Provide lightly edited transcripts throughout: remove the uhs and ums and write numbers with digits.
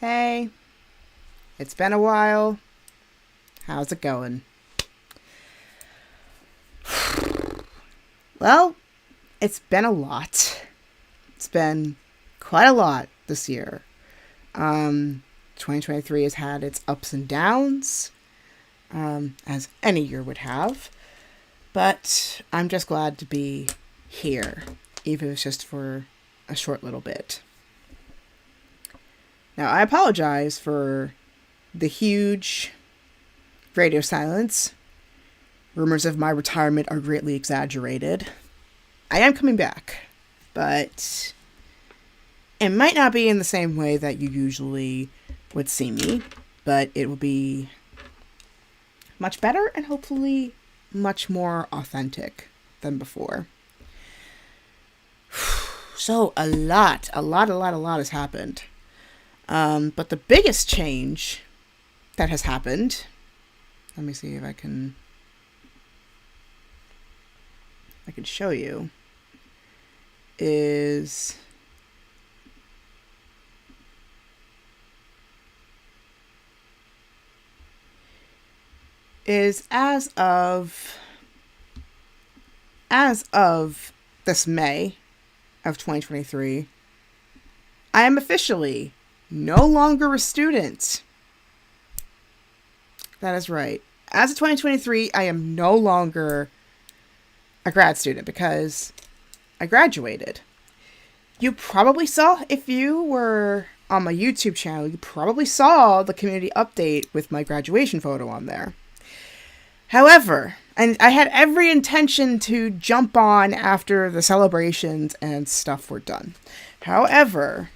Hey, it's been a while. How's it going? Well, it's been a lot. It's been quite a lot this year. 2023 has had its ups and downs, as any year would have. But I'm just glad to be here, even if it's just for a short little bit. Now, I apologize for the huge radio silence. Rumors of my retirement are greatly exaggerated. I am coming back, but it might not be in the same way that you usually would see me, but it will be much better and hopefully much more authentic than before. So a lot has happened. But the biggest change that has happened, let me see if I can show you, is as of this May of 2023, I am officially no longer a student. That is right. As of 2023, I am no longer a grad student because I graduated. You probably saw, if you were on my YouTube channel, you probably saw the community update with my graduation photo on there. However, and I had every intention to jump on after the celebrations and stuff were done. However,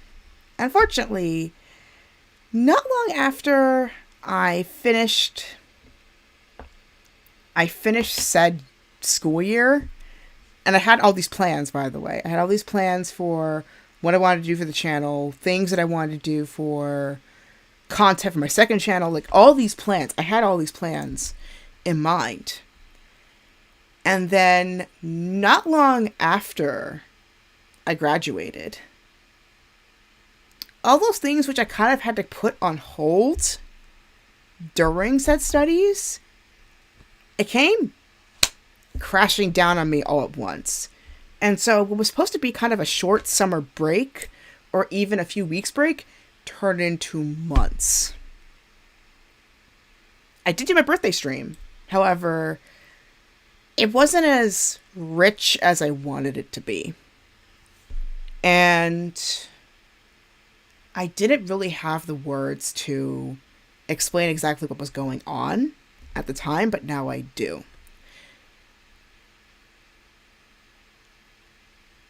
unfortunately, not long after I finished said school year, and I had all these plans, by the way. I had all these plans for what I wanted to do for the channel, things that I wanted to do for content for my second channel, like all these plans. I had all these plans in mind. And then not long after I graduated, all those things which I kind of had to put on hold during said studies, it came crashing down on me all at once. And so what was supposed to be kind of a short summer break or even a few weeks break turned into months. I did do my birthday stream. However, it wasn't as rich as I wanted it to be. And I didn't really have the words to explain exactly what was going on at the time, but now I do.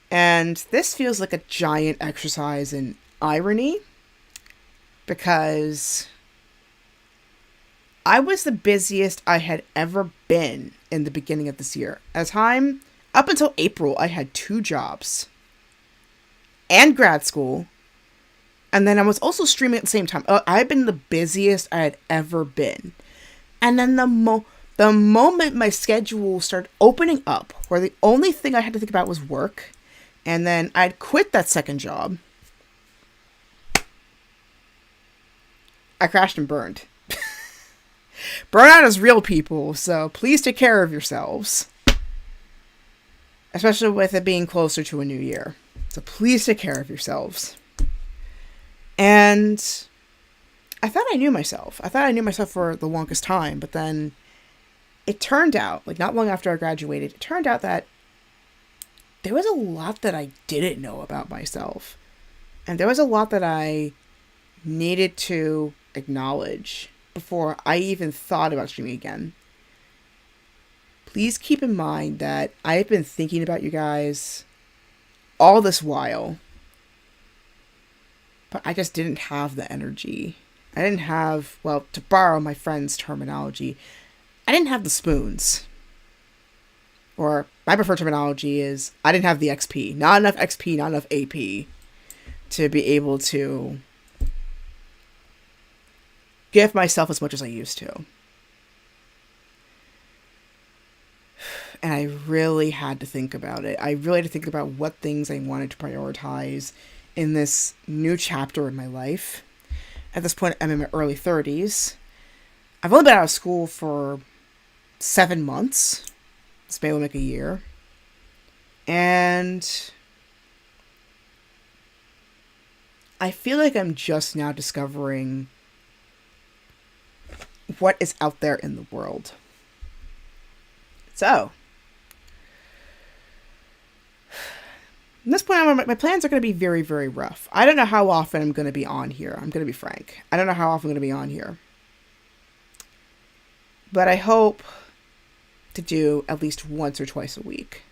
And this feels like a giant exercise in irony because I was the busiest I had ever been in the beginning of this year. At the time, up until April, I had 2 jobs and grad school. And then I was also streaming at the same time. I've been the busiest I had ever been. And then the moment my schedule started opening up, where the only thing I had to think about was work, and then I'd quit that second job, I crashed and burned. Burnout is real, people, so please take care of yourselves. Especially with it being closer to a new year. So please take care of yourselves. And I thought I knew myself. I thought I knew myself for the longest time, but then it turned out, like not long after I graduated, it turned out that there was a lot that I didn't know about myself. And there was a lot that I needed to acknowledge before I even thought about streaming again. Please keep in mind that I have been thinking about you guys all this while, but I just didn't have the energy. I didn't have, well, to borrow my friend's terminology, I didn't have the spoons. Or my preferred terminology is, I didn't have the XP. Not enough XP, not enough AP to be able to give myself as much as I used to. And I really had to think about it. I really had to think about what things I wanted to prioritize in this new chapter in my life. At this point, I'm in my early 30s. I've only been out of school for 7 months. This May will make a year. And I feel like I'm just now discovering what is out there in the world. So, at this point, my plans are going to be very, very rough. I don't know how often I'm going to be on here. I'm going to be frank. I don't know how often I'm going to be on here. But I hope to do at least once or twice a week.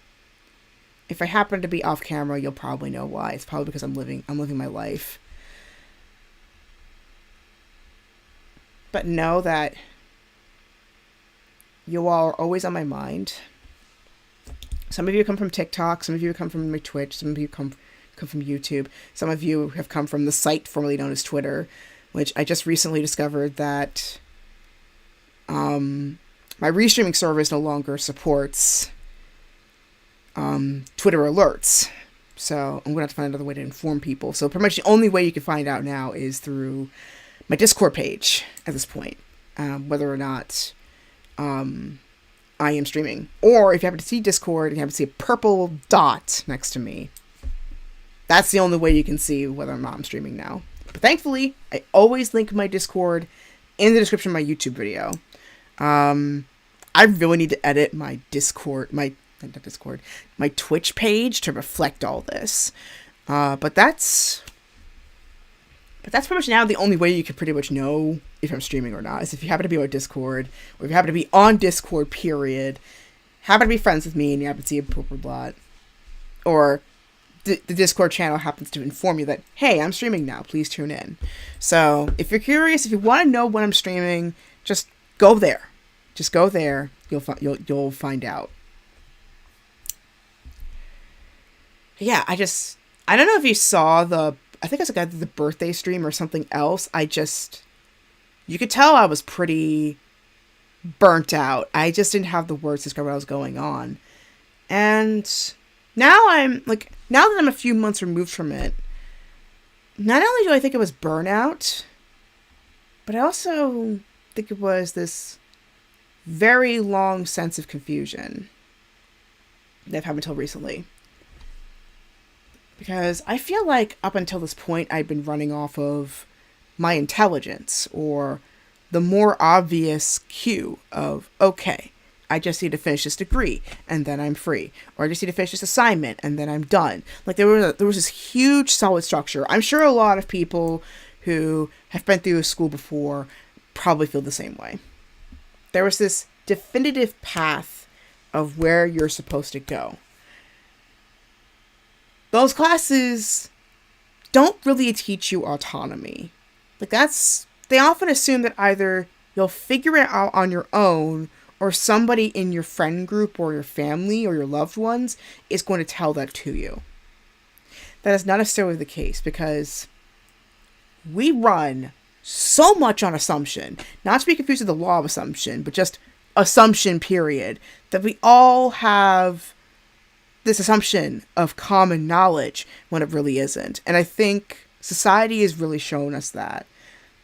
If I happen to be off camera, you'll probably know why. It's probably because I'm living my life. But know that you all are always on my mind. Some of you come from TikTok, some of you come from my Twitch, some of you come from YouTube. Some of you have come from the site formerly known as Twitter, which I just recently discovered that my restreaming service no longer supports Twitter alerts. So I'm going to have to find another way to inform people. So pretty much the only way you can find out now is through my Discord page at this point, whether or not I am streaming. Or if you happen to see Discord and you happen to see a purple dot next to me, that's the only way you can see whether or not I'm streaming now. But thankfully, I always link my Discord in the description of my YouTube video. I really need to edit my my Twitch page to reflect all this. But that's pretty much now the only way you can pretty much know if I'm streaming or not, is if you happen to be on Discord, or if you happen to be on Discord, period, happen to be friends with me, and you happen to see a purple dot, or the Discord channel happens to inform you that, hey, I'm streaming now, please tune in. So, if you're curious, if you want to know when I'm streaming, just go there. Just go there, you'll find out. Yeah, I don't know if you saw I think it's the birthday stream or something else. You could tell I was pretty burnt out. I just didn't have the words to describe what was going on. And now that I'm a few months removed from it, not only do I think it was burnout, but I also think it was this very long sense of confusion that I've had until recently. Because I feel like up until this point, I'd been running off of my intelligence, or the more obvious cue of, okay, I just need to finish this degree, and then I'm free. Or I just need to finish this assignment, and then I'm done. Like, there was this huge solid structure. I'm sure a lot of people who have been through school before probably feel the same way. There was this definitive path of where you're supposed to go. Those classes don't really teach you autonomy. They often assume that either you'll figure it out on your own, or somebody in your friend group or your family or your loved ones is going to tell that to you. That is not necessarily the case, because we run so much on assumption, not to be confused with the law of assumption, but just assumption, period, that we all have this assumption of common knowledge when it really isn't. And I think society has really shown us that.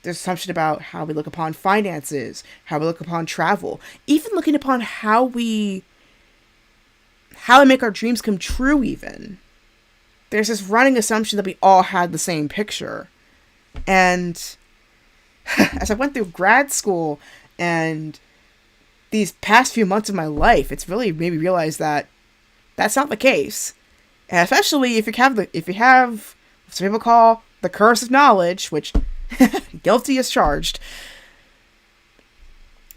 There's assumption about how we look upon finances, how we look upon travel, even looking upon how we make our dreams come true even. There's this running assumption that we all had the same picture. And as I went through grad school and these past few months of my life, it's really made me realize that that's not the case. And especially if you have what some people call the curse of knowledge, which guilty as charged,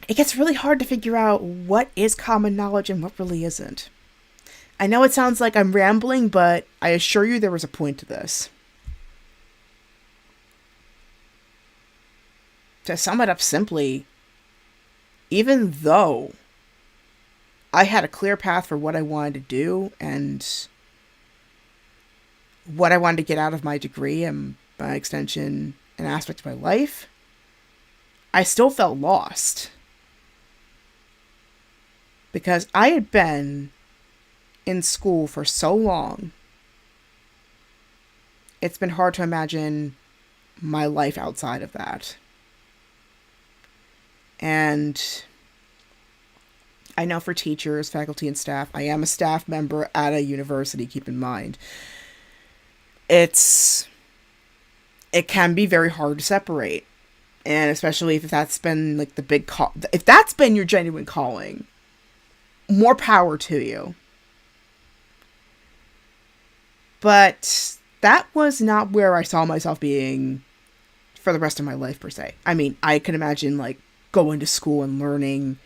it gets really hard to figure out what is common knowledge and what really isn't. I know it sounds like I'm rambling, but I assure you there was a point to this. To sum it up simply, even though I had a clear path for what I wanted to do and what I wanted to get out of my degree and by extension an aspect of my life, I still felt lost. Because I had been in school for so long, it's been hard to imagine my life outside of that. And I know for teachers, faculty, and staff, I am a staff member at a university, keep in mind. It can be very hard to separate. And especially if that's been like the big call, if that's been your genuine calling, more power to you. But that was not where I saw myself being for the rest of my life, per se. I mean, I could imagine, like, going to school and learning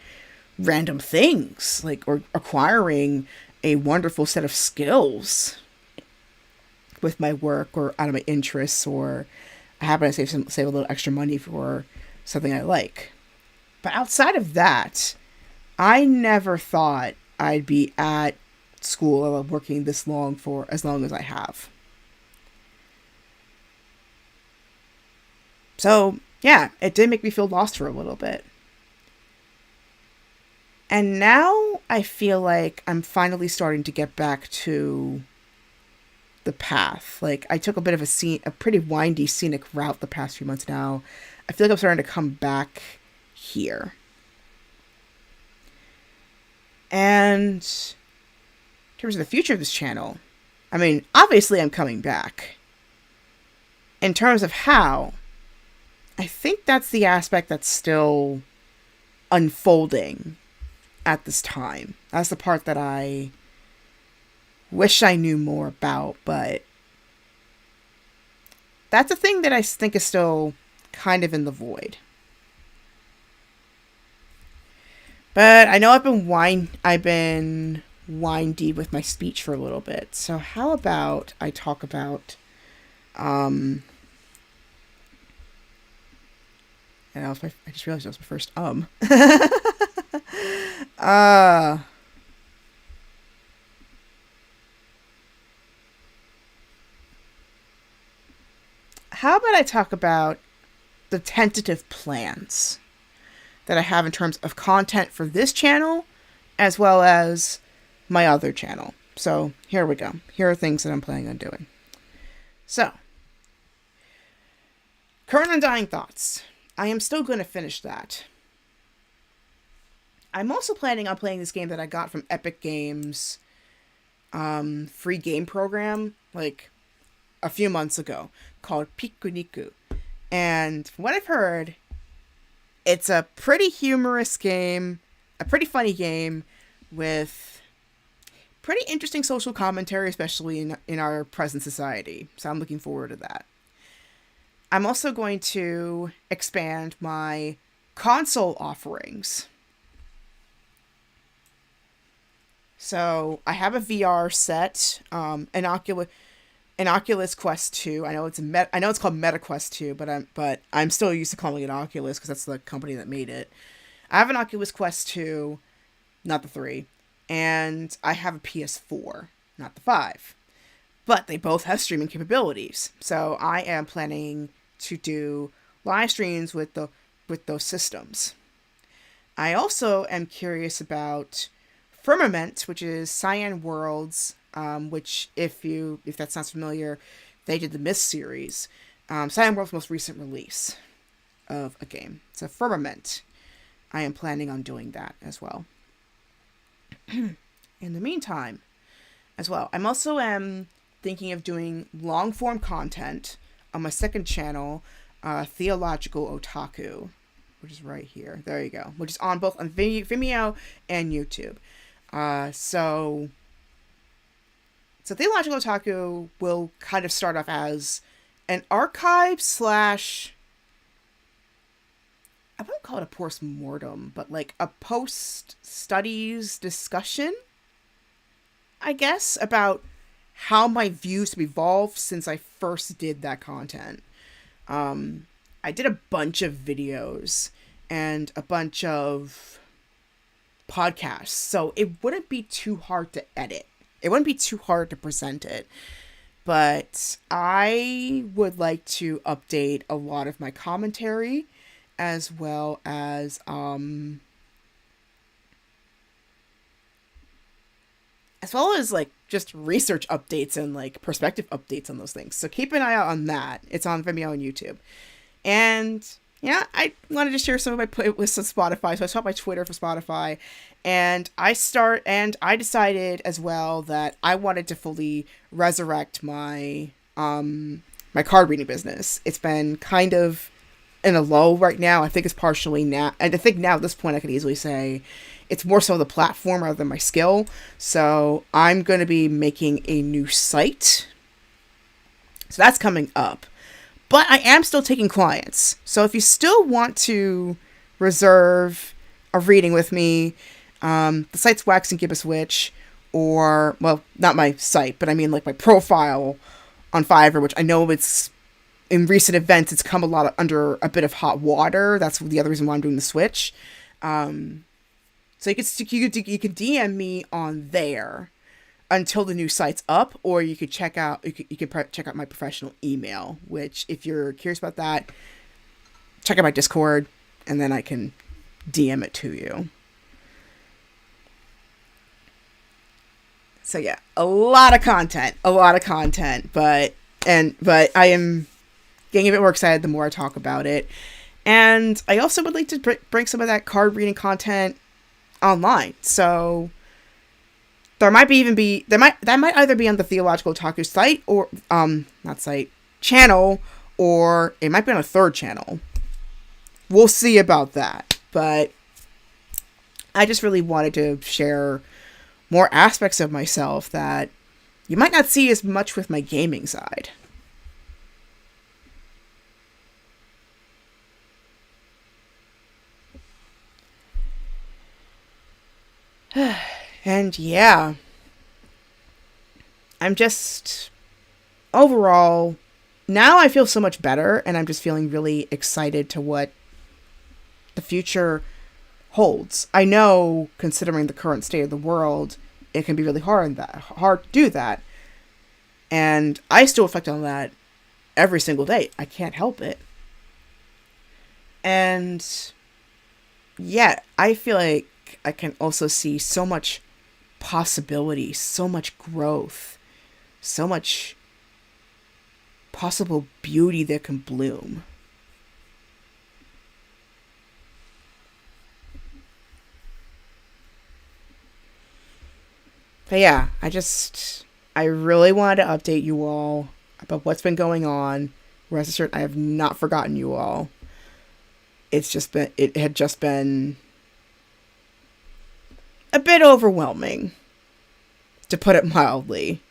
random things, like, or acquiring a wonderful set of skills with my work or out of my interests, or I happen to save a little extra money for something I like. But outside of that, I never thought I'd be at school or working this long for as long as I have. So, yeah, it did make me feel lost for a little bit. And now I feel like I'm finally starting to get back to the path. Like, I took a bit of a pretty windy scenic route the past few months now. I feel like I'm starting to come back here. And in terms of the future of this channel, I mean, obviously I'm coming back. In terms of how, I think that's the aspect that's still unfolding at this time. That's the part that I wish I knew more about, but that's a thing that I think is still kind of in the void. But I know I've been windy with my speech for a little bit. So how about I talk about and I just realized that was my first how about I talk about the tentative plans that I have in terms of content for this channel as well as my other channel. So here we go. Here are things that I'm planning on doing. So, Current Undying Thoughts. I am still going to finish that. I'm also planning on playing this game that I got from Epic Games free game program like a few months ago called Pikuniku. And from what I've heard, it's a pretty humorous game, a pretty funny game with pretty interesting social commentary, especially in our present society. So I'm looking forward to that. I'm also going to expand my console offerings. So I have a VR set, an Oculus Quest 2. I know it's called Meta Quest 2, but I'm still used to calling it Oculus because that's the company that made it. I have an Oculus Quest 2, not the 3, and I have a PS4, not the 5. But they both have streaming capabilities. So I am planning to do live streams with those systems. I also am curious about Firmament, which is Cyan Worlds, which if that sounds familiar, they did the Myth series. Cyan World's most recent release of a game. So Firmament. I am planning on doing that as well. In the meantime, as well, I'm also thinking of doing long form content on my second channel, Theological Otaku, which is right here. There you go. Which is on both on Vimeo and YouTube. So Theological Otaku will kind of start off as an archive / I wouldn't call it a post-mortem, but like a post-studies discussion, I guess, about how my views have evolved since I first did that content. I did a bunch of videos and a bunch of podcasts, so it wouldn't be too hard to edit. It wouldn't be too hard to present it. But I would like to update a lot of my commentary as well as like just research updates and like perspective updates on those things. So keep an eye out on that. It's on Vimeo and YouTube. And yeah, I wanted to share some of my playlists on Spotify. So I saw my Twitter for Spotify, and I decided as well that I wanted to fully resurrect my my card reading business. It's been kind of in a lull right now. I think it's partially now, and I think now at this point I could easily say it's more so the platform rather than my skill. So I'm going to be making a new site. So that's coming up. But I am still taking clients. So if you still want to reserve a reading with me, the site's waxgibbouswitch, or, well, not my site, but I mean like my profile on Fiverr, which I know it's, in recent events, it's come a lot under a bit of hot water. That's the other reason why I'm doing the switch. So you could DM me on there until the new site's up, or you could check out my professional email, which, if you're curious about that, check out my Discord, and then I can DM it to you. So yeah, a lot of content, but I am getting a bit more excited the more I talk about it. And I also would like to bring some of that card reading content online. So that might either be on the Theological Otaku site, or channel, or it might be on a third channel. We'll see about that. But I just really wanted to share more aspects of myself that you might not see as much with my gaming side. And yeah, I'm just, overall, now I feel so much better, and I'm just feeling really excited to what the future holds. I know, considering the current state of the world, it can be really hard to do that. And I still reflect on that every single day. I can't help it. And yet, I feel like I can also see so much possibility, so much growth, so much possible beauty that can bloom. But yeah, I really wanted to update you all about what's been going on. Rest assured, I have not forgotten you all. It had just been a bit overwhelming, to put it mildly.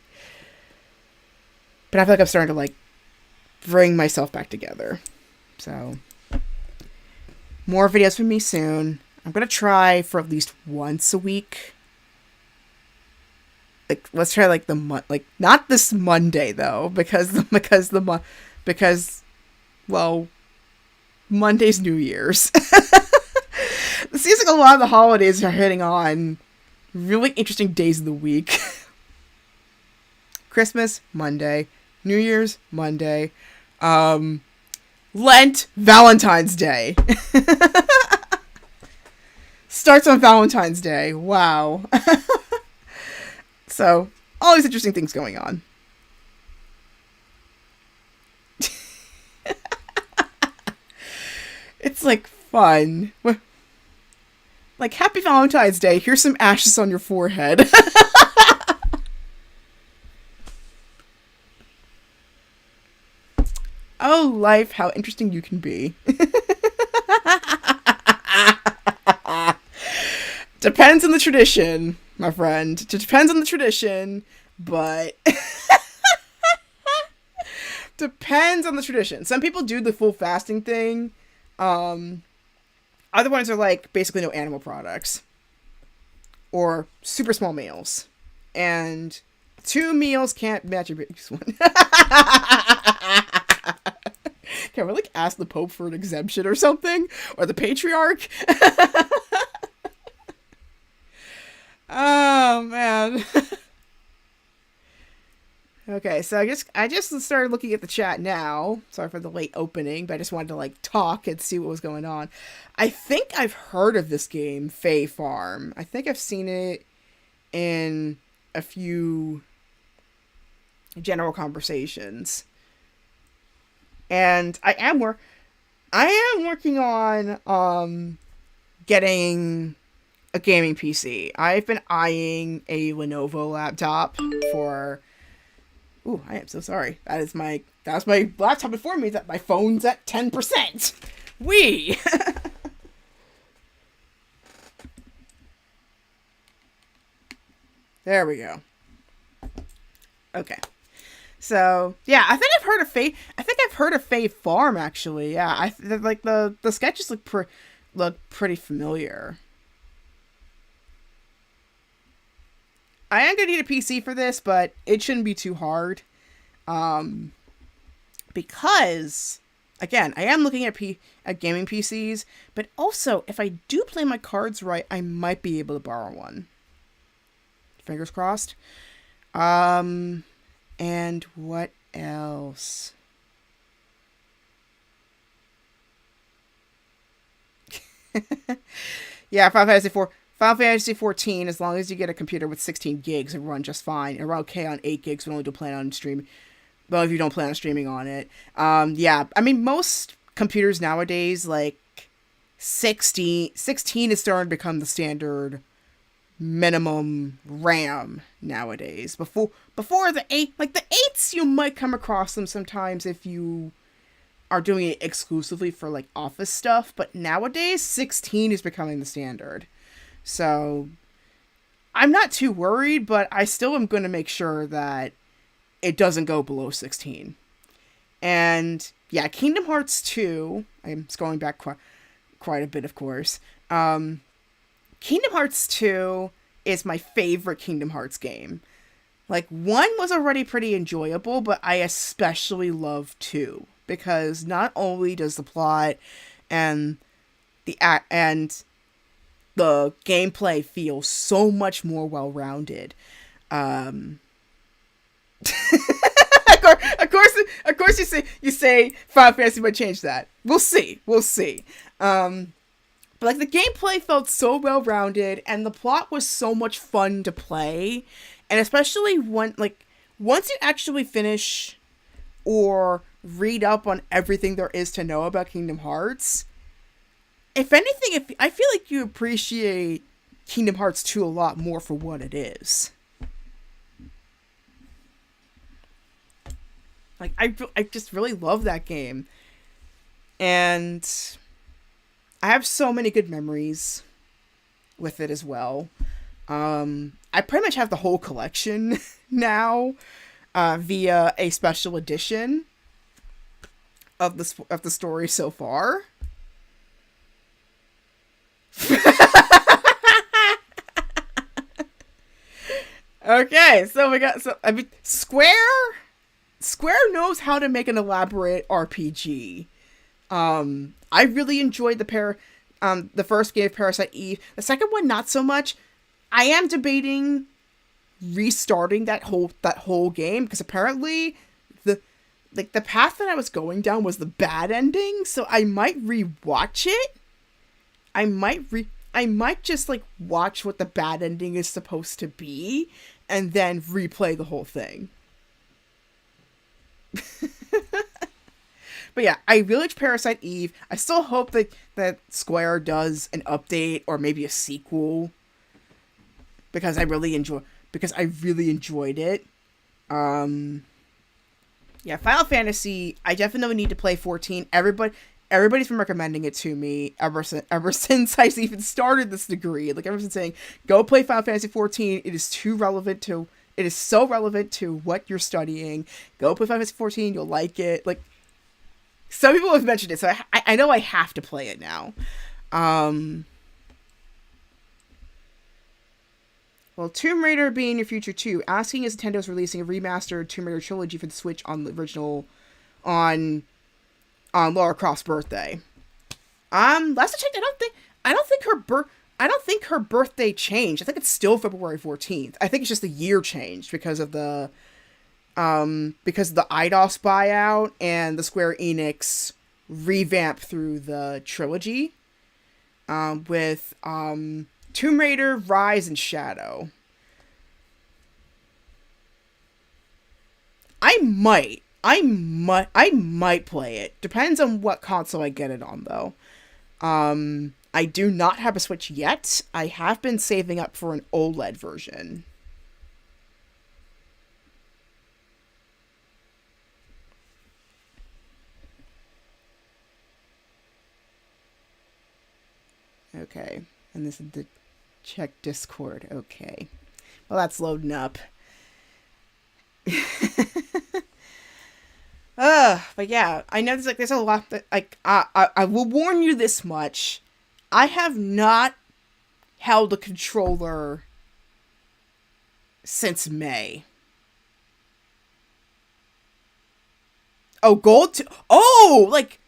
But I feel like I'm starting to bring myself back together. So, more videos from me soon. I'm going to try for at least once a week. Let's try not this Monday though, because Monday's New Year's. It seems like a lot of the holidays are hitting on really interesting days of the week. Christmas, Monday. New Year's, Monday. Lent, Valentine's Day. Starts on Valentine's Day. Wow. So, all these interesting things going on. It's fun. Happy Valentine's Day. Here's some ashes on your forehead. Oh, life, how interesting you can be. Depends on the tradition, my friend. It depends on the tradition, but... Depends on the tradition. Some people do the full fasting thing. Other ones are basically no animal products. Or super small meals. And 2 meals can't match your biggest one. Can we ask the Pope for an exemption or something? Or the Patriarch? Oh, man. Okay, so I just started looking at the chat now. Sorry for the late opening, but I just wanted to talk and see what was going on. I think I've heard of this game, Fae Farm. I think I've seen it in a few general conversations. And I am working on getting a gaming PC. I've been eyeing a Lenovo laptop for. Ooh, I am so sorry. That's my laptop before me. That my phone's at 10%. Wee. There we go. Okay. So yeah, I think I've heard of Fae Farm actually. Yeah, like the sketches look pretty familiar. I am gonna need a PC for this, but it shouldn't be too hard. Because again, I am looking at gaming PCs, but also if I do play my cards right, I might be able to borrow one. Fingers crossed. And what else? Yeah, Final Fantasy 14, as long as you get a computer with 16 gigs, it run just fine. It run okay on 8 gigs, but only don't plan on streaming. Well, if you don't plan on streaming on it. Yeah, I mean, most computers nowadays, like, 16 is starting to become the standard minimum RAM nowadays. Before the 8, like, the 8s, you might come across them sometimes if you are doing it exclusively for, like, office stuff, but nowadays, 16 is becoming the standard. So, I'm not too worried, but I still am going to make sure that it doesn't go below 16. And, yeah, Kingdom Hearts 2, I'm going back quite a bit, of course. Kingdom Hearts 2 is my favorite Kingdom Hearts game. Like, 1 was already pretty enjoyable, but I especially love 2. Because not only does the plot and the gameplay feel so much more well-rounded. Of course you say Final Fantasy might change that. We'll see. But, like, the gameplay felt so well-rounded, and the plot was so much fun to play. And especially once you actually finish or read up on everything there is to know about Kingdom Hearts, if anything, I feel like you appreciate Kingdom Hearts 2 a lot more for what it is. Like, I just really love that game. And I have so many good memories with it as well. I pretty much have the whole collection now via a special edition of the story so far. Okay, so Square knows how to make an elaborate RPG. I really enjoyed the first game of Parasite Eve. The second one, not so much. I am debating restarting that whole game because apparently the path that I was going down was the bad ending. So I might rewatch it. I might just like watch what the bad ending is supposed to be and then replay the whole thing. But yeah, I really liked Parasite Eve. I still hope that Square does an update or maybe a sequel because I really enjoyed it. Yeah, Final Fantasy, I definitely need to play 14. Everybody's been recommending it to me ever since I even started this degree. Like, everyone's saying, go play Final Fantasy 14. It is so relevant to what you're studying. Go play Final Fantasy 14. You'll like it. Like, some people have mentioned it, so I know I have to play it now. Well, Tomb Raider being your future too. Asking if Nintendo's releasing a remastered Tomb Raider trilogy for the Switch on the original, on Lara Croft's birthday. Last I checked, I don't think her birthday changed. I think it's still February 14th. I think it's just the year changed because of the IDOS buyout and the Square Enix revamp through the trilogy, with Tomb Raider, Rise, and Shadow. I might play it. Depends on what console I get it on, though. I do not have a Switch yet. I have been saving up for an OLED version. Okay, and this is the check Discord. Okay, well that's loading up. But yeah, I know there's a lot that I will warn you this much. I have not held a controller since May. Oh, gold. Oh, like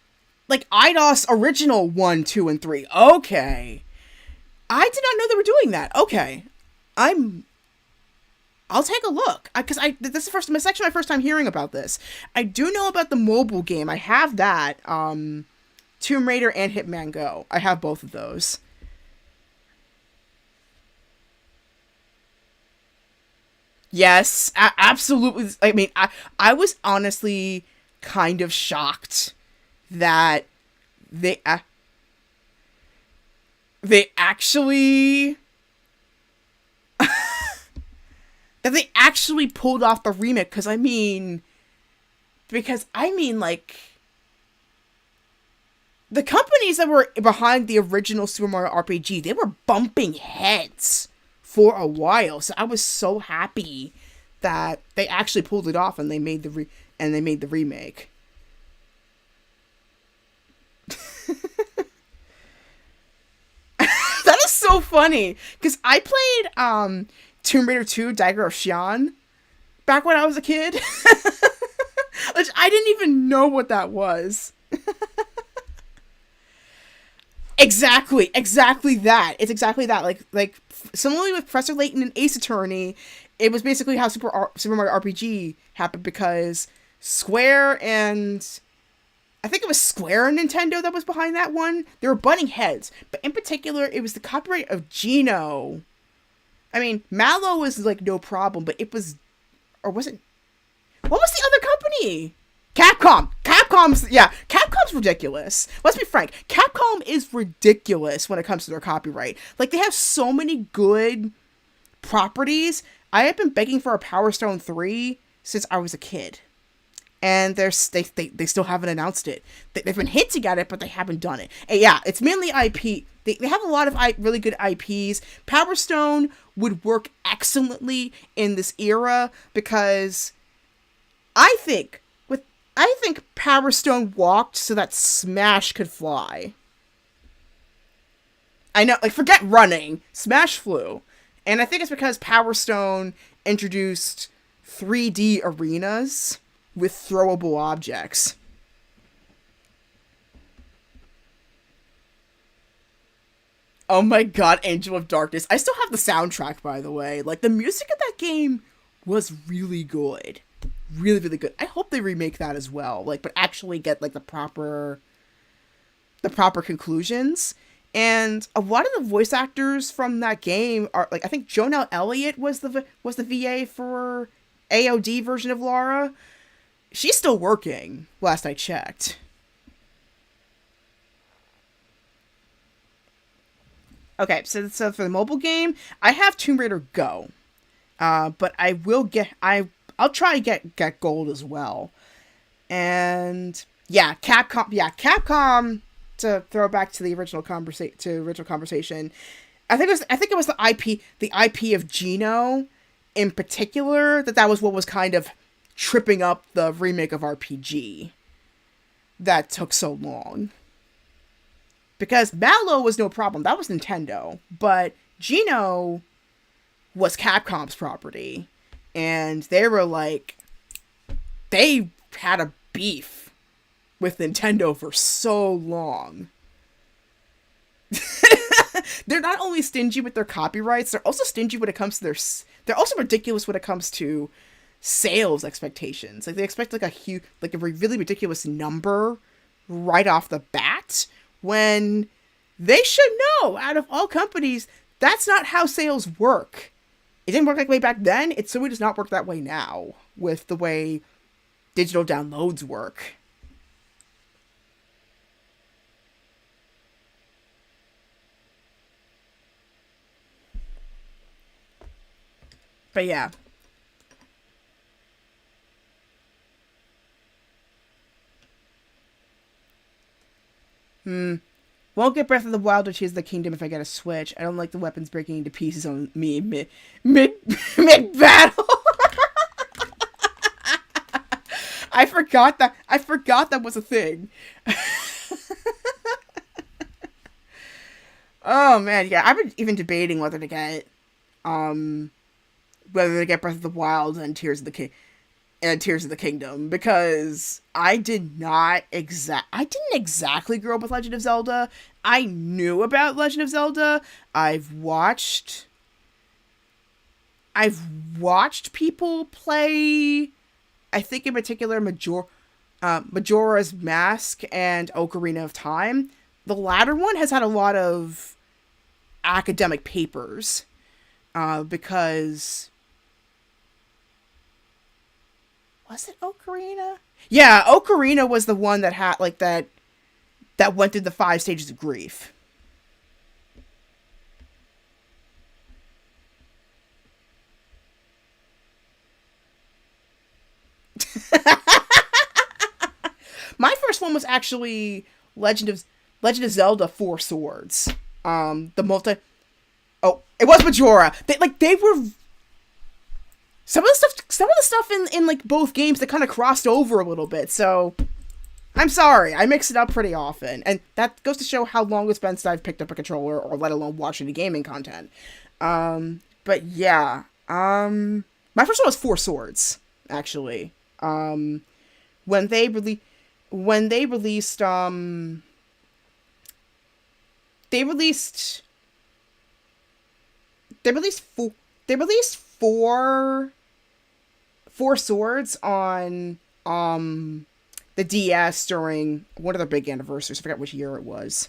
IDOS original 1, 2, and 3. Okay, I did not know they were doing that. Okay, I'll take a look because this is the first. It's actually my first time hearing about this. I do know about the mobile game. I have that. Tomb Raider and Hitman Go. I have both of those. Yes, absolutely. I mean, I was honestly kind of shocked that they they actually that they actually pulled off the remake. Because I mean, like, the companies that were behind the original Super Mario RPG, they were bumping heads for a while. So I was so happy that they actually pulled it off and they made the remake. That is so funny because I played Tomb Raider 2 Dagger of Xian back when I was a kid. Which I didn't even know what that was. Exactly that. It's exactly that. Like similarly with Professor Layton and Ace Attorney, it was basically how Super Mario RPG happened because Square and I think it was Square and Nintendo that was behind that one. They were butting heads, but in particular, it was the copyright of Geno. I mean, Mallow was like no problem, but it was, or wasn't. What was the other company? Capcom. Capcom's ridiculous. Let's be frank. Capcom is ridiculous when it comes to their copyright. Like, they have so many good properties. I have been begging for a Power Stone 3 since I was a kid. And they still haven't announced it. They've been hinting at it, but they haven't done it. And yeah, it's mainly IP. They have a lot of really good IPs. Power Stone would work excellently in this era because I think Power Stone walked so that Smash could fly. I know, like, forget running. Smash flew. And I think it's because Power Stone introduced 3D arenas with throwable objects. Oh my god, Angel of Darkness. I still have the soundtrack, by the way. Like, the music of that game was really good. Really, really good. I hope they remake that as well. Like, but actually get, like, the proper conclusions. And a lot of the voice actors from that game are, like, I think Jonelle Elliott was the VA for AOD version of Lara. She's still working, last I checked. Okay, so for the mobile game, I have Tomb Raider Go. But I'll try to get gold as well. And yeah, Capcom to throw back to the original conversation. I think it was the IP of Geno in particular that was what was kind of tripping up the remake of RPG that took so long. Because Mallow was no problem. That was Nintendo. But Geno was Capcom's property. And they were like, they had a beef with Nintendo for so long. They're not only stingy with their copyrights, they're also stingy when it comes to they're also ridiculous when it comes to sales expectations. Like, they expect like a really ridiculous number right off the bat when they should know, out of all companies, that's not how sales work. It didn't work that way back then. It certainly does not work that way now with the way digital downloads work. But yeah. Won't get Breath of the Wild or Tears of the Kingdom if I get a Switch. I don't like the weapons breaking into pieces on me mid battle. I forgot that was a thing. Oh man, yeah, I've been even debating whether to get Breath of the Wild and Tears of the Kingdom, because I didn't exactly grow up with Legend of Zelda. I knew about Legend of Zelda. I've watched people play, I think in particular Majora's Mask and Ocarina of Time. The latter one has had a lot of academic papers, because... Was it Ocarina? Yeah, Ocarina was the one that had, like, that went through the 5 stages of grief. My first one was actually Legend of Zelda 4 Swords. It was Majora. They were... Some of the stuff in like both games that kind of crossed over a little bit, so I'm sorry, I mix it up pretty often, and that goes to show how long it's been since I've picked up a controller, or let alone watched any gaming content. But yeah, my first one was 4 Swords, actually. When they released four swords on the DS during one of their big anniversaries. I forgot which year it was.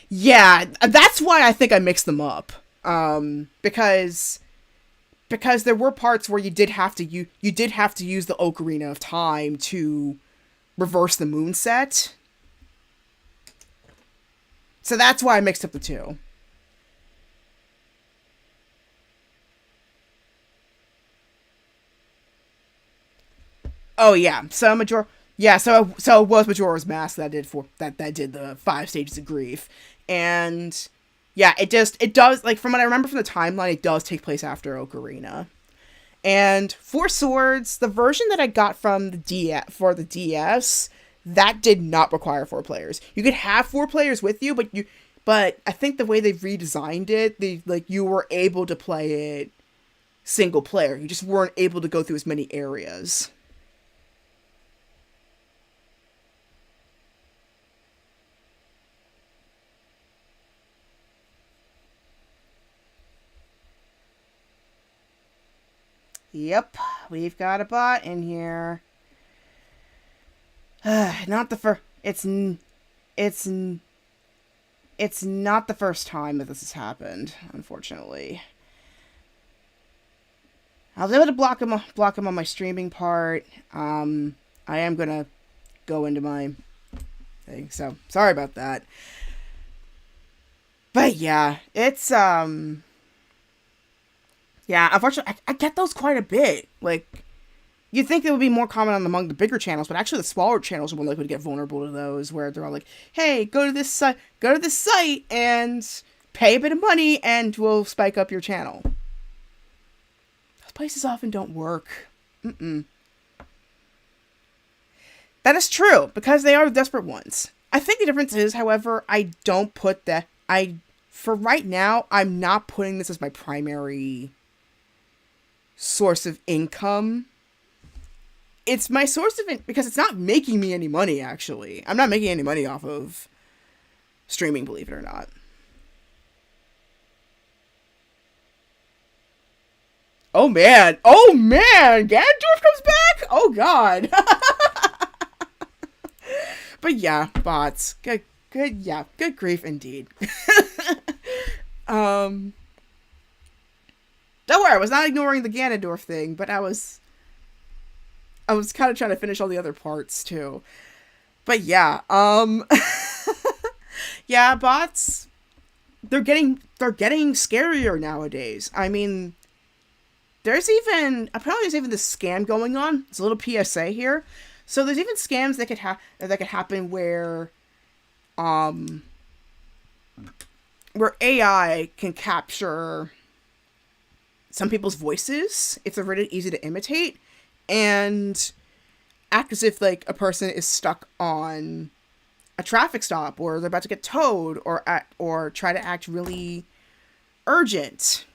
Yeah, that's why I think I mixed them up. Because there were parts where you did have to use the Ocarina of Time to reverse the moonset. So that's why I mixed up the two. Oh yeah, so it was Majora's Mask that did the 5 stages of grief, and yeah, it does, like, from what I remember from the timeline, it does take place after Ocarina. And 4 Swords, the version that I got from the DS, that did not require 4 players. You could have 4 players with you, but I think the way they've redesigned it, you were able to play it single player. You just weren't able to go through as many areas. Yep, we've got a bot in here. Not the first. It's not the first time that this has happened, unfortunately. I was able to block him on my streaming part. I am gonna go into my thing, so sorry about that. But yeah, it's yeah, unfortunately, I get those quite a bit. Like, you'd think it would be more common among the bigger channels, but actually the smaller channels are more likely to get vulnerable to those, where they're all like, hey, go to this site and pay a bit of money and we'll spike up your channel. Those places often don't work. That is true, because they are the desperate ones. I think the difference is, however, for right now, I'm not putting this as my primary source of income. It's my source of because it's not making me any money, actually. I'm not making any money off of streaming, believe it or not. Oh man, Ganondorf comes back? Oh god. But yeah, bots. Good grief indeed. Don't worry, I was not ignoring the Ganondorf thing, but I was I was kind of trying to finish all the other parts too. But yeah, yeah, bots, they're getting scarier nowadays. I mean, there's even this scam going on. It's a little PSA here. So there's even scams that could happen um where AI can capture some people's voices if they're really easy to imitate, and act as if like a person is stuck on a traffic stop, or they're about to get towed, or try to act really urgent.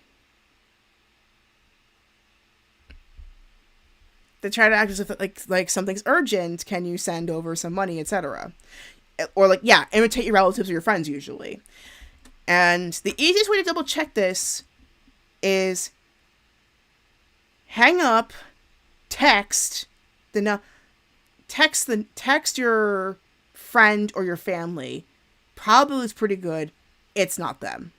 They try to act as if like something's urgent. Can you send over some money, etc. Or like, yeah, imitate your relatives or your friends usually. And the easiest way to double check this is hang up, text text your friend or your family. Probably is pretty good. It's not them.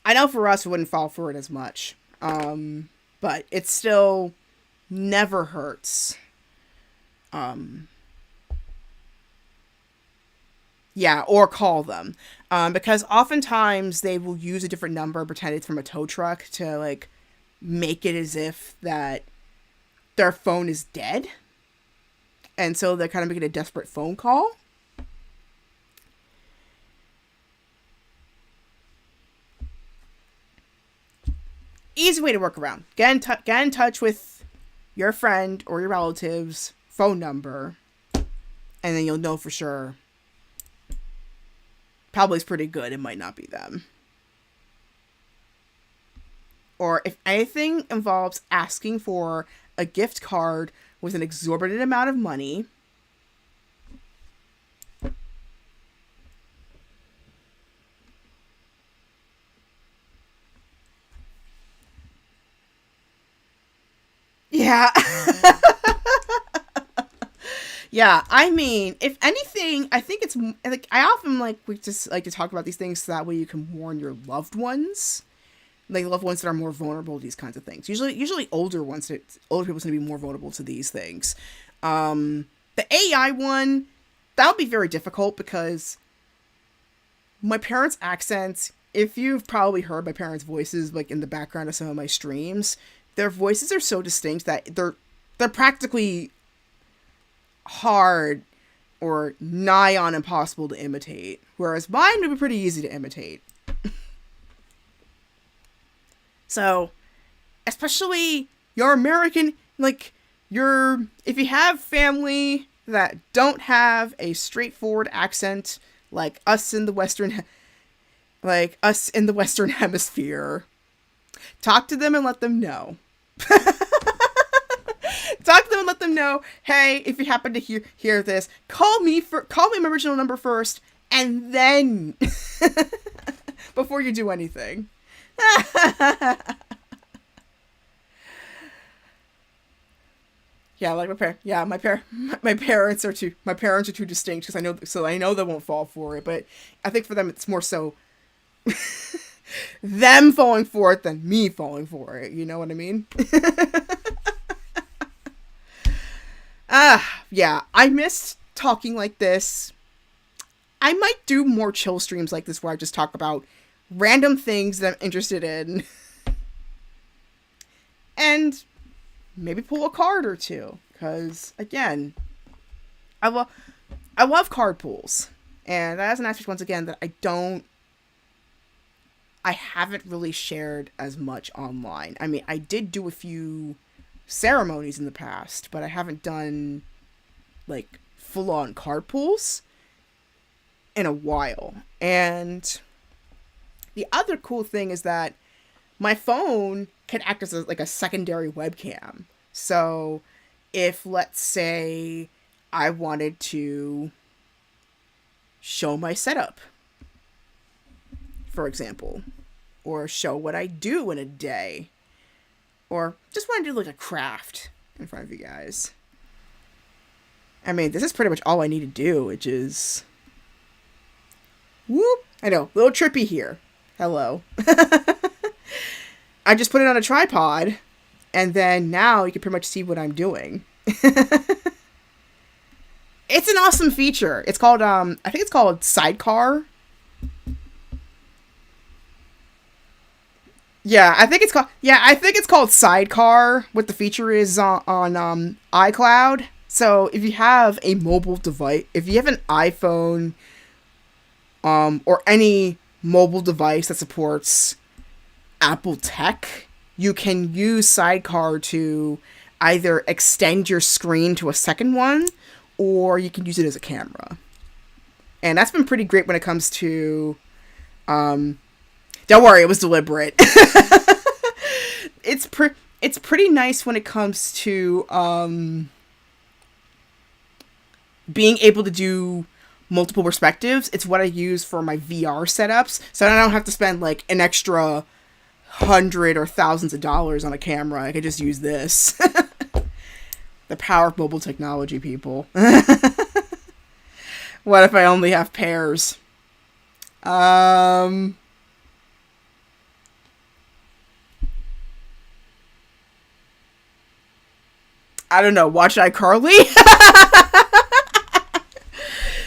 I know for us, we wouldn't fall for it as much. But it still never hurts. Yeah, or call them. Because oftentimes they will use a different number, pretend it's from a tow truck, to like make it as if that their phone is dead. And so they're kind of making a desperate phone call. Easy way to work around. Get in touch with your friend or your relative's phone number, and then you'll know for sure. Probably is pretty good. It might not be them. Or if anything involves asking for a gift card with an exorbitant amount of money, yeah. Yeah, I mean, if anything, I think it's like I often we just like to talk about these things so that way you can warn your loved ones, like loved ones that are more vulnerable to these kinds of things. Usually older people tend to be more vulnerable to these things. The AI one, that would be very difficult because my parents' accents. If you've probably heard my parents' voices like in the background of some of my streams, their voices are so distinct that they're practically hard or nigh on impossible to imitate, whereas mine would be pretty easy to imitate. So, especially your American, if you have family that don't have a straightforward accent like us in the Western Hemisphere, talk to them and let them know. Talk to them and let them know, hey, if you happen to hear this, call me my original number first, and then before you do anything. Yeah, like my parents are too distinct because I know they won't fall for it, but I think for them it's more so them falling for it than me falling for it. You know what I mean? Yeah, I miss talking like this. I might do more chill streams like this where I just talk about random things that I'm interested in. And maybe pull a card or two. Because, again, I love card pulls. And that is an aspect, once again, that I haven't really shared as much online. I mean, I did do a few ceremonies in the past, but I haven't done full-on card pulls in a while. And the other cool thing is that my phone can act as a secondary webcam. So if, let's say, I wanted to show my setup, for example, or show what I do in a day, or just want to do a craft in front of you guys. I mean, this is pretty much all I need to do, which is... Whoop! I know, a little trippy here. Hello. I just put it on a tripod, and then now you can pretty much see what I'm doing. It's an awesome feature. It's called, I think it's called Sidecar. I think it's called Sidecar. What the feature is on iCloud. So if you have a mobile device, if you have an iPhone, or any mobile device that supports Apple tech, you can use Sidecar to either extend your screen to a second one, or you can use it as a camera. And that's been pretty great when it comes to, don't worry, it was deliberate. It's pretty nice when it comes to, being able to do multiple perspectives. It's what I use for my VR setups, so I don't have to spend like an extra hundred or thousands of dollars on a camera. I could just use this. The power of mobile technology, people. What if I only have pairs? I don't know. Watch iCarly?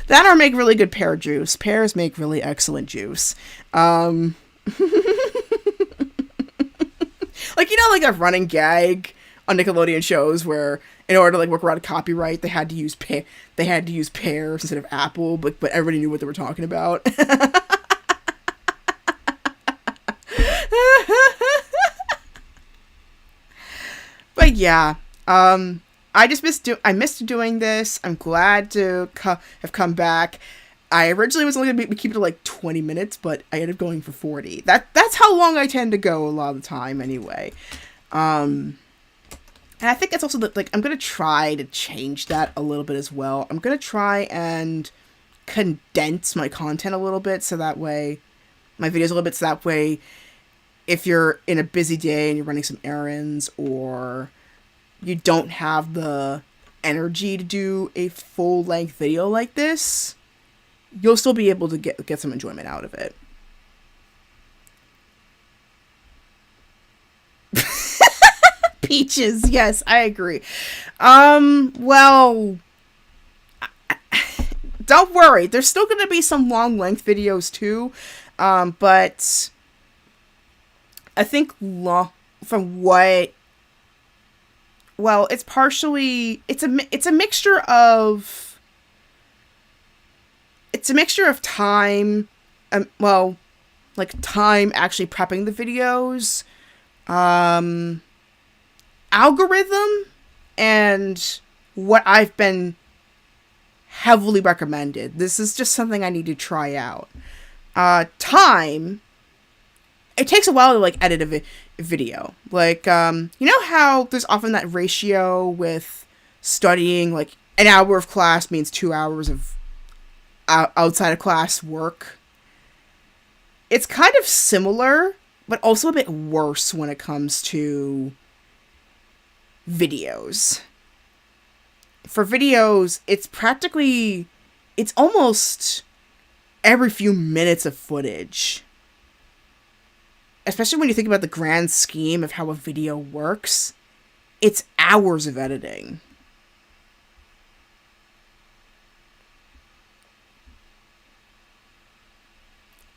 That or make really good pear juice. Pears make really excellent juice. Like, like a running gag on Nickelodeon shows where, in order to like work around copyright, they had to use pears instead of apple, but everybody knew what they were talking about. But yeah, I missed doing this. I'm glad to have come back. I originally was only going to keep it to like 20 minutes, but I ended up going for 40. That's how long I tend to go a lot of the time anyway. And I think it's also like, I'm going to try to change that a little bit as well. I'm going to try and condense my content a little bit, so that way, my videos a little bit, so that way, if you're in a busy day and you're running some errands, or you don't have the energy to do a full-length video like this, you'll still be able to get some enjoyment out of it. Peaches, yes, I agree. Well, don't worry, there's still going to be some long-length videos too, but I think from what, well, it's partially, it's a mixture of time, like time actually prepping the videos, algorithm, and what I've been heavily recommended. This is just something I need to try out. Time, it takes a while to like edit a video. Like, you know how there's often that ratio with studying, like an hour of class means 2 hours of outside of class work? It's kind of similar, but also a bit worse when it comes to videos. For videos, it's almost every few minutes of footage. Especially when you think about the grand scheme of how a video works, it's hours of editing.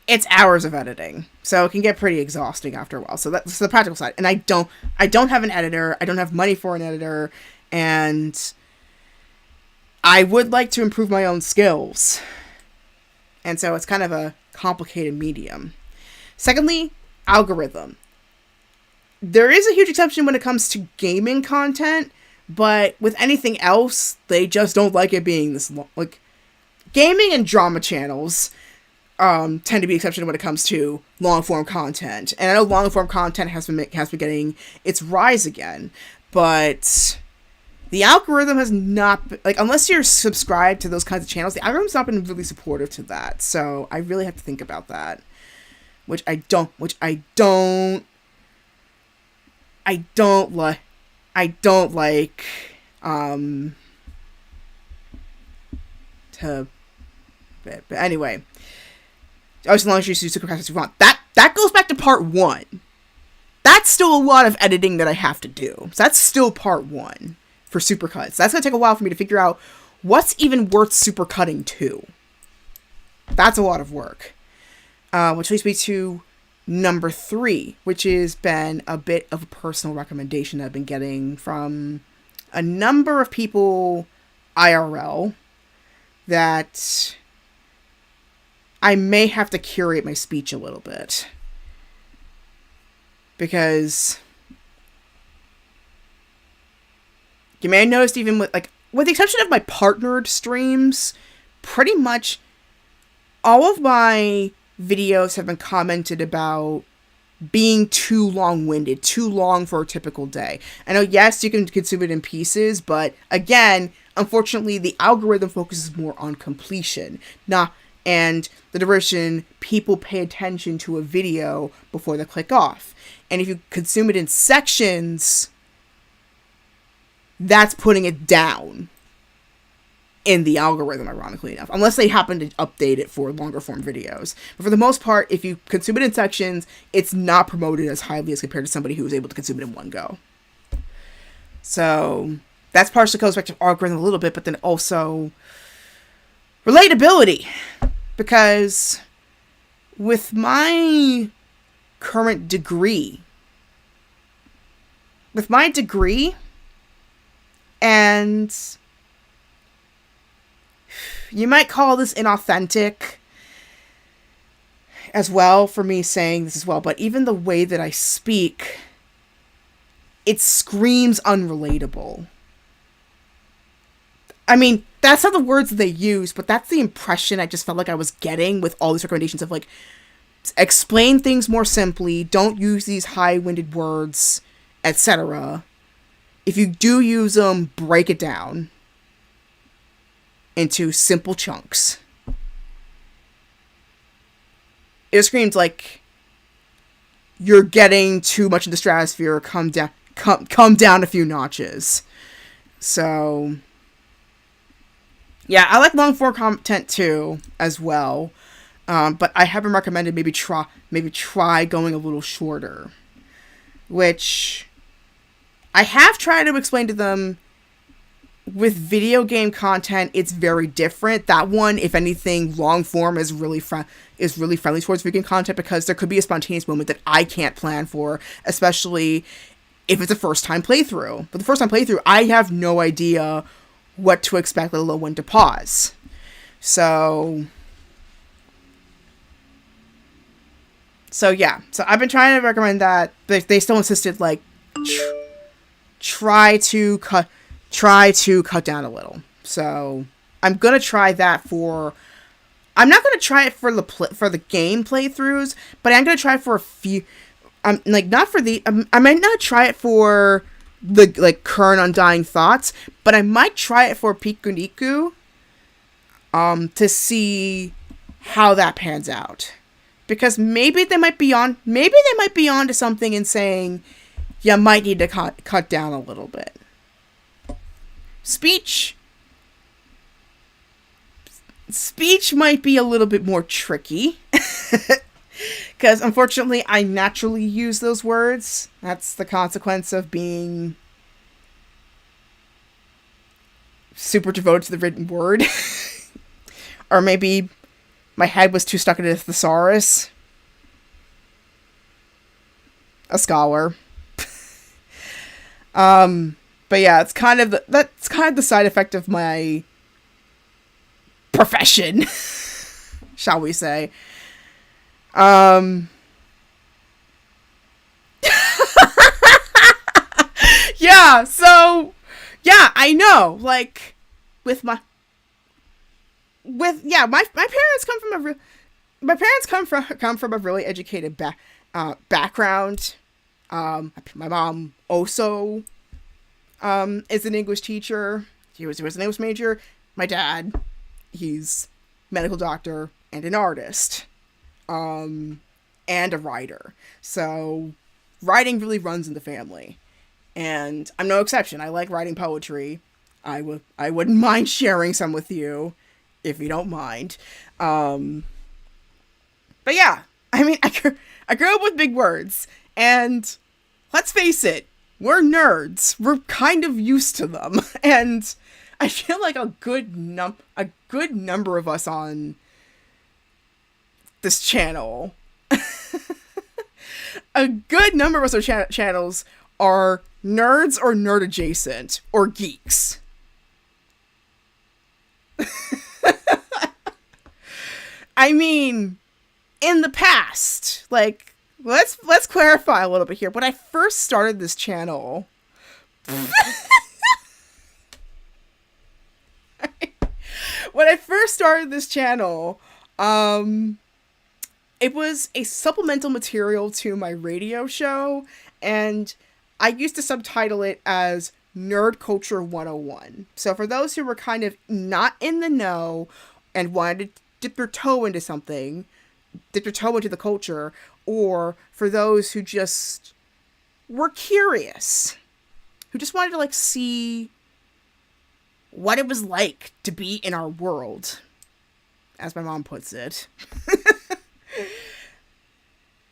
It's hours of editing, so it can get pretty exhausting after a while. So that's the practical side. And I don't have an editor. I don't have money for an editor, and I would like to improve my own skills. And so it's kind of a complicated medium. Secondly, algorithm. There is a huge exception when it comes to gaming content, but with anything else, they just don't like it being this long. Like, gaming and drama channels tend to be the exception when it comes to long-form content. And I know long-form content has been getting its rise again, but the algorithm has not been, like, unless you're subscribed to those kinds of channels, the algorithm's not been really supportive to that. So I really have to think about that. Which I don't like, but anyway, as long as you use super capacitors you want. That goes back to part 1. that's still a lot of editing that I have to do. So that's still part 1 for supercuts. That's going to take a while for me to figure out what's even worth supercutting to. That's a lot of work. Which leads me to number 3, which has been a bit of a personal recommendation I've been getting from a number of people IRL that I may have to curate my speech a little bit. Because you may have noticed, even with the exception of my partnered streams, pretty much all of my videos have been commented about being too long-winded, too long for a typical day. I know, yes, you can consume it in pieces, but again, unfortunately, the algorithm focuses more on completion, and the duration people pay attention to a video before they click off. And if you consume it in sections, that's putting it down in the algorithm, ironically enough, unless they happen to update it for longer form videos. But for the most part, if you consume it in sections, it's not promoted as highly as compared to somebody who was able to consume it in one go. So that's partially goes back to algorithm a little bit, but then also relatability, because with my current degree, and you might call this inauthentic as well for me saying this as well, but even the way that I speak, it screams unrelatable. I mean, that's not the words that they use, but that's the impression I just felt like I was getting with all these recommendations of explain things more simply, don't use these high-winded words, etc. If you do use them, break it down into simple chunks. It screams like you're getting too much in the stratosphere. Come down a few notches. So yeah, I like long form content too as well. But I have been recommended maybe try going a little shorter, which I have tried to explain to them. With video game content, it's very different. That one, if anything, long form is really friendly towards video game content, because there could be a spontaneous moment that I can't plan for, especially if it's a first time playthrough. But the first time playthrough, I have no idea what to expect, let alone when to pause. So yeah. So I've been trying to recommend that, but they still insisted try to cut down a little. So I'm gonna try that for. I'm not gonna try it for the game playthroughs, but I'm gonna try it for a few. Not for the. I might not try it for the current Undying Thoughts, but I might try it for Pikuniku. To see how that pans out, because maybe they might be on to something and saying you might need to cut down a little bit. Speech might be a little bit more tricky, because unfortunately I naturally use those words. That's the consequence of being super devoted to the written word. Or maybe my head was too stuck in a thesaurus. A scholar. But yeah, that's kind of the side effect of my profession, shall we say. Yeah, so yeah, I know. My parents come from a really educated background. My mom also is an English teacher. He was an English major. My dad, he's a medical doctor and an artist, and a writer. So writing really runs in the family, and I'm no exception. I like writing poetry. I wouldn't mind sharing some with you, if you don't mind. But yeah, I mean, I grew up with big words, and let's face it, we're nerds. We're kind of used to them. And I feel like a good number of us on this channel, a good number of us on channels are nerds or nerd adjacent or geeks. I mean, in the past, like, let's clarify a little bit here. When I first started this channel, it was a supplemental material to my radio show, and I used to subtitle it as Nerd Culture 101. So for those who were kind of not in the know and wanted to dip their toe into something, dip your toe into the culture, or for those who just were curious, who just wanted to, like, see what it was like to be in our world, as my mom puts it,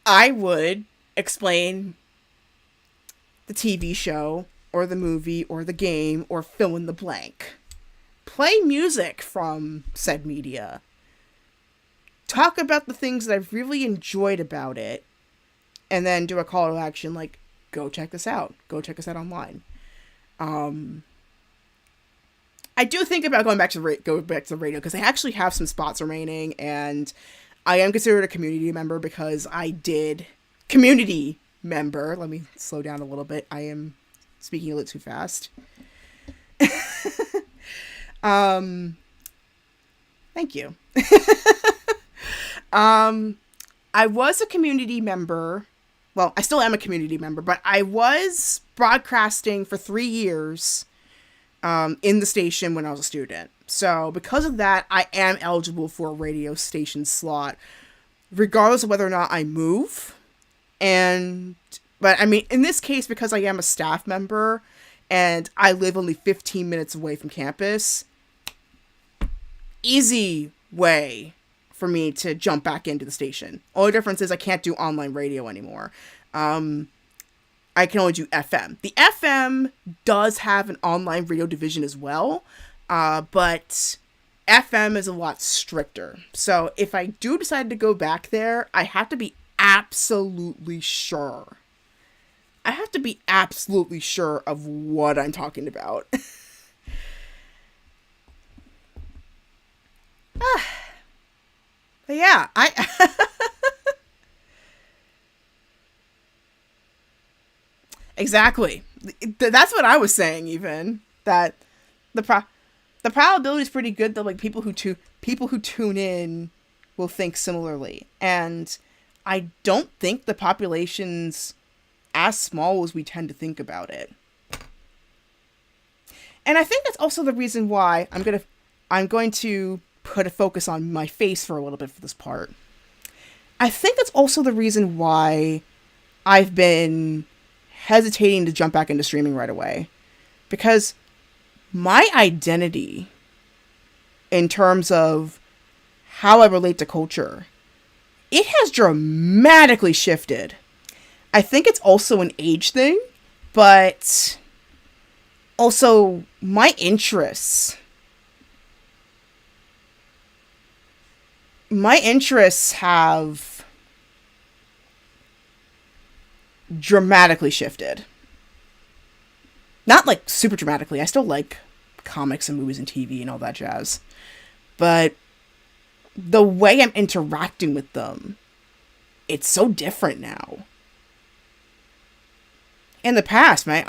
I would explain the TV show, or the movie, or the game, or fill in the blank. Play music from said media. Talk about the things that I've really enjoyed about it, and then do a call to action like, go check this out. Go check us out online. I do think about going back to the radio, because I actually have some spots remaining, and I am considered a community member because I did community member. Let me slow down a little bit. I am speaking a little too fast. Thank you. I was a community member. Well, I still am a community member, but I was broadcasting for 3 years in the station when I was a student. So because of that, I am eligible for a radio station slot, regardless of whether or not I move. But I mean, in this case, because I am a staff member and I live only 15 minutes away from campus, easy way for me to jump back into the station. Only difference is I can't do online radio anymore. I can only do FM. The FM does have an online radio division as well, but FM is a lot stricter. So if I do decide to go back there, I have to be absolutely sure. I have to be absolutely sure of what I'm talking about. But yeah, exactly. That's what I was saying. Even that the probability is pretty good that, like, people who tune in will think similarly, and I don't think the population's as small as we tend to think about it. And I think that's also the reason why I'm going to put a focus on my face for a little bit for this part. I think that's also the reason why I've been hesitating to jump back into streaming right away. Because my identity, in terms of how I relate to culture, it has dramatically shifted. I think it's also an age thing, but also my interests have dramatically shifted. Not like super dramatically. I still like comics and movies and TV and all that jazz. But the way I'm interacting with them, it's so different now. In the past, my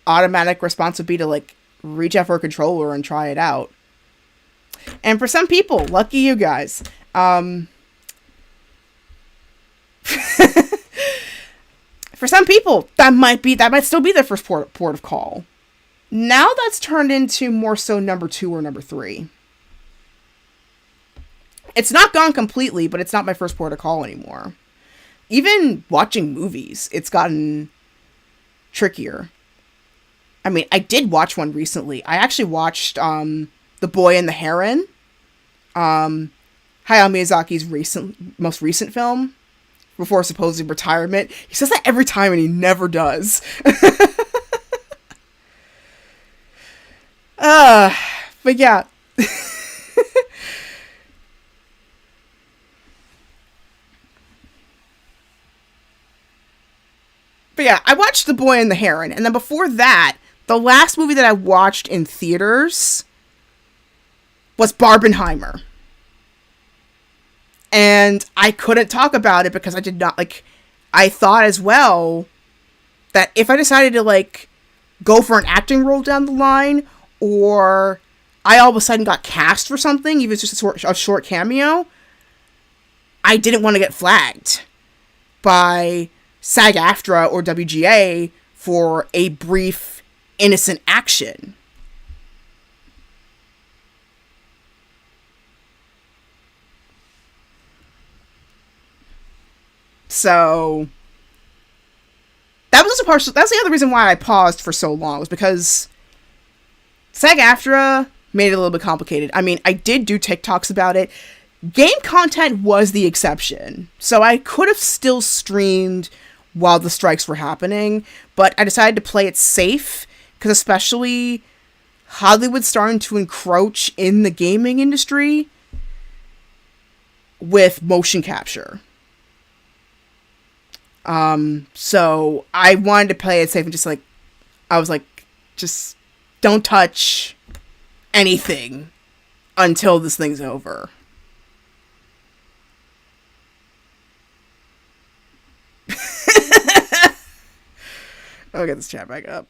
automatic response would be to, like, reach out for a controller and try it out. And for some people, lucky you guys, for some people, that might still be their first port of call. Now that's turned into more so number 2 or number 3. It's not gone completely, but it's not my first port of call anymore. Even watching movies, it's gotten trickier. I mean, I did watch one recently. I actually watched The Boy and the Heron, Hayao Miyazaki's most recent film. before supposed retirement. He says that every time and he never does. But yeah. But yeah, I watched The Boy and the Heron, and then before that, the last movie that I watched in theaters was Barbenheimer. And I couldn't talk about it because I did not, like, I thought as well that if I decided to, like, go for an acting role down the line, or I all of a sudden got cast for something, even if it's just a short cameo, I didn't want to get flagged by SAG-AFTRA or WGA for a brief, innocent action. So that's the other reason why I paused for so long, was because SAG-AFTRA made it a little bit complicated. I mean, I did do TikToks about it. Game content was the exception, so I could have still streamed while the strikes were happening, but I decided to play it safe, because especially Hollywood's starting to encroach in the gaming industry with motion capture. So I wanted to play it safe and just don't touch anything until this thing's over. I'll get this chat back up.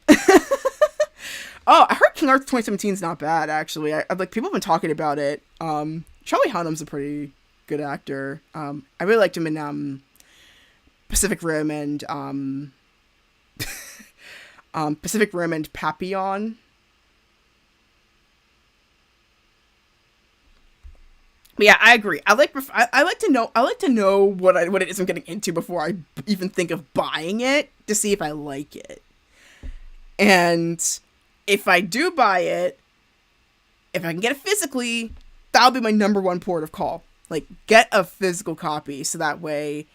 Oh, I heard King Arthur 2017 is not bad, actually. I like, people have been talking about it. Charlie Hunnam's a pretty good actor. I really liked him in Pacific Rim and Pacific Rim and Papillon. But yeah, I agree. I like to know what it is I'm getting into before I even think of buying it, to see if I like it. And if I do buy it, if I can get it physically, that'll be my number one port of call. Like, get a physical copy, so that way,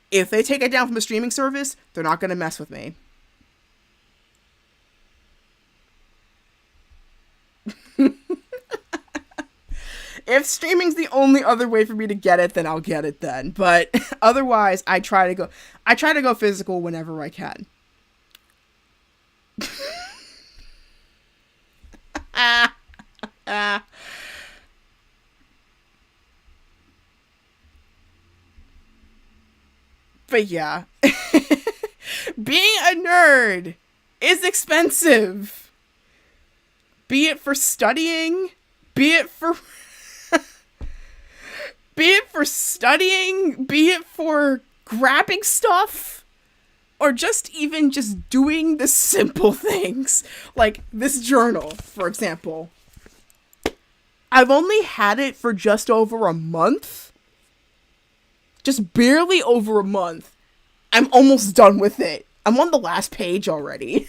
if they take it down from a streaming service, they're not going to mess with me. If streaming's the only other way for me to get it, then I'll get it then. But otherwise, I try to go physical whenever I can. But yeah. Being a nerd is expensive. Be it for studying, be it for grabbing stuff, or just doing the simple things. Like this journal, for example. I've only had it for just over a month. Just barely over a month. I'm almost done with it. I'm on the last page already.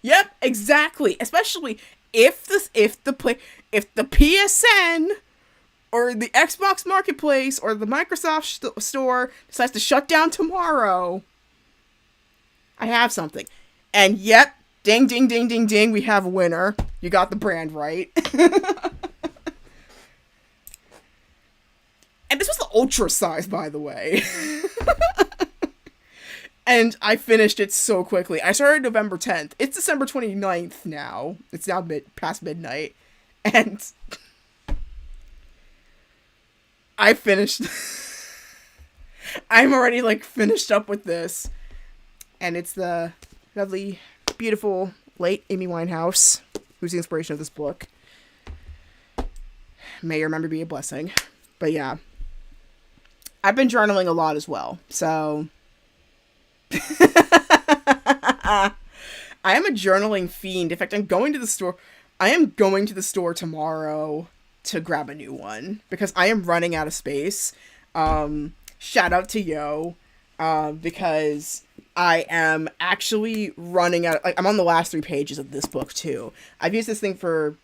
Yep, exactly. Especially if the PSN or the Xbox Marketplace or the Microsoft store decides to shut down tomorrow, I have something. And yep, ding, ding, ding, ding, ding, we have a winner. You got the brand right. And this was the ultra size, by the way. And I finished it so quickly. I started November 10th. It's December 29th now. It's now past midnight. And I finished. I'm already, like, finished up with this. And it's the lovely, beautiful, late Amy Winehouse, who's the inspiration of this book. May your memory be a blessing. But yeah. I've been journaling a lot as well. So I am a journaling fiend. In fact, I'm going to the store. I am going to the store tomorrow to grab a new one because I am running out of space. Shout out to Yo, because I am actually running out. Like, I'm on the last 3 pages of this book too. I've used this thing for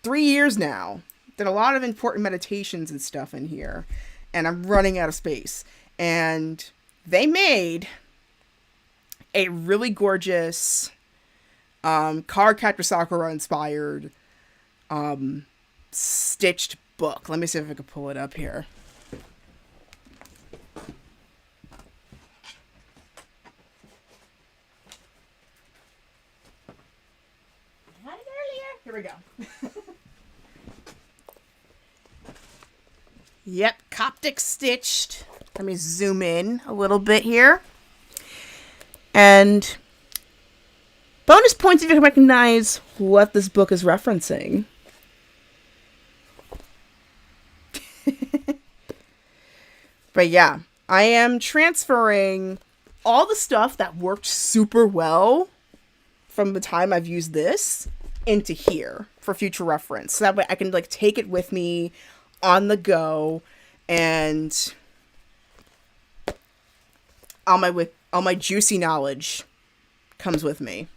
3 years now. Did a lot of important meditations and stuff in here, and I'm running out of space. And they made a really gorgeous Card Captor Sakura inspired stitched book. Let me see if I can pull it up here. Here we go. Yep, Coptic stitched. Let me zoom in a little bit here. And bonus points if you can recognize what this book is referencing. But yeah, I am transferring all the stuff that worked super well from the time I've used this into here for future reference. So that way I can like take it with me on the go, and all my juicy knowledge comes with me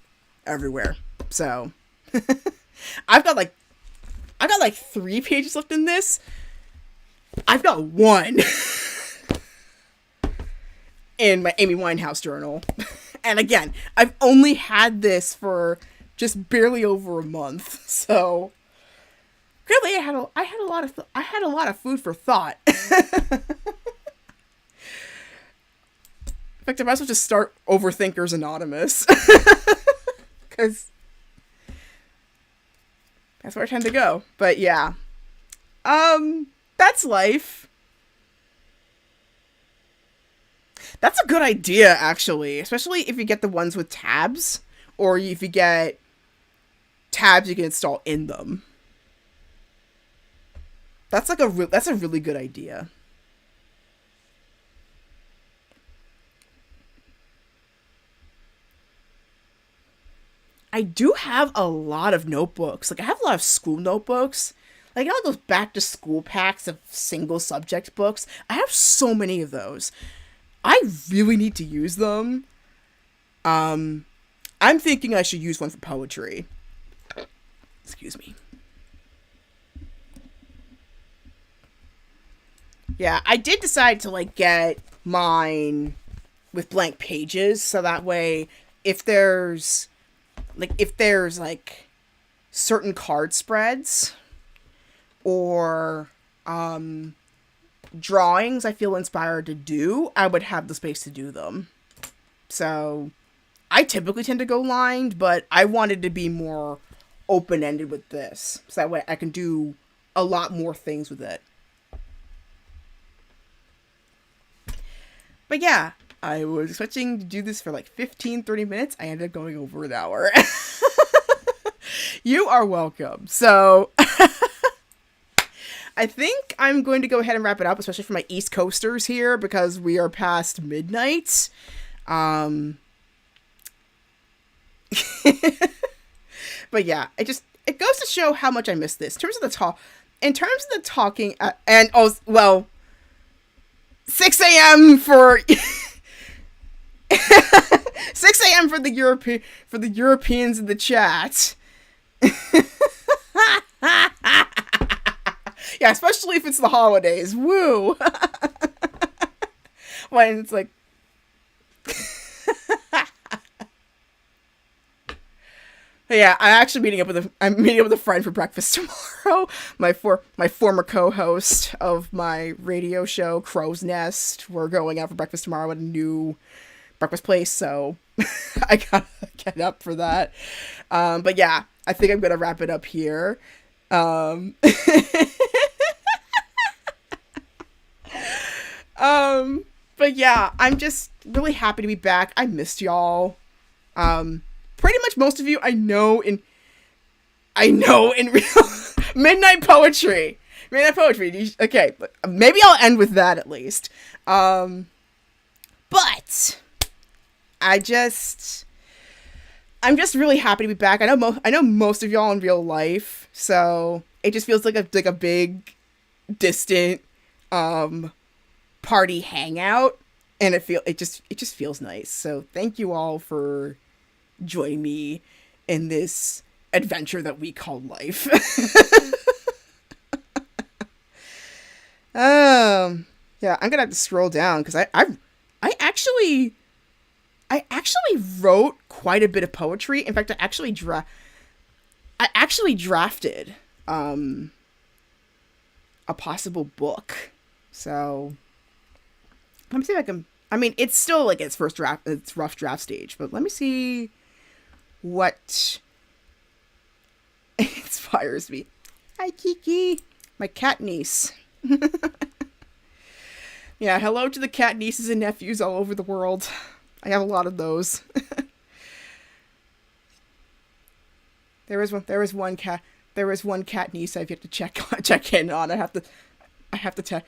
everywhere. So I've got like 3 pages left in this. I've got 1 in my Amy Winehouse journal. And again, I've only had this for just barely over a month. So really, I had a lot of food for thought. In fact, I might as well just start Overthinkers Anonymous. Because that's where I tend to go. But yeah. That's life. That's a good idea, actually. Especially if you get the ones with tabs. Or if you get tabs you can install in them. That's a really good idea. I do have a lot of notebooks. Like, I have a lot of school notebooks. Like, all those back to school packs of single subject books. I have so many of those. I really need to use them. I'm thinking I should use one for poetry. Excuse me. Yeah, I did decide to, like, get mine with blank pages, so that way, if there's certain card spreads or drawings I feel inspired to do, I would have the space to do them. So I typically tend to go lined, but I wanted to be more open-ended with this, so that way I can do a lot more things with it. But yeah, I was expecting to do this for like 15-30 minutes. I ended up going over an hour. You are welcome. So I think I'm going to go ahead and wrap it up, especially for my East Coasters here, because we are past midnight. But yeah, it goes to show how much I miss this. In terms of the talking, and 6 a.m. for 6 a.m. for the Europeans in the chat. Yeah, especially if it's the holidays. Woo! When it's like yeah, I'm meeting up with a friend for breakfast tomorrow. My former co-host of my radio show, Crow's Nest. We're going out for breakfast tomorrow at a new breakfast place, so I gotta get up for that. But yeah, I think I'm gonna wrap it up here. But yeah, I'm just really happy to be back. I missed y'all. Pretty much most of you I know in real Midnight Poetry. Okay, maybe I'll end with that at least. But I'm just really happy to be back. I know most of y'all in real life, so it just feels like a big distant party hangout, and it just feels nice. So thank you all for joining me in this adventure that we call life. Yeah, I'm gonna have to scroll down because I actually wrote quite a bit of poetry. In fact, I actually drafted a possible book. So let me see if I can. I mean, it's still like its first draft, its rough draft stage, but let me see what inspires me. Hi, Kiki, my cat niece. Yeah, hello to the cat nieces and nephews all over the world. I have a lot of those. There was one cat niece I've yet to check in on. I have to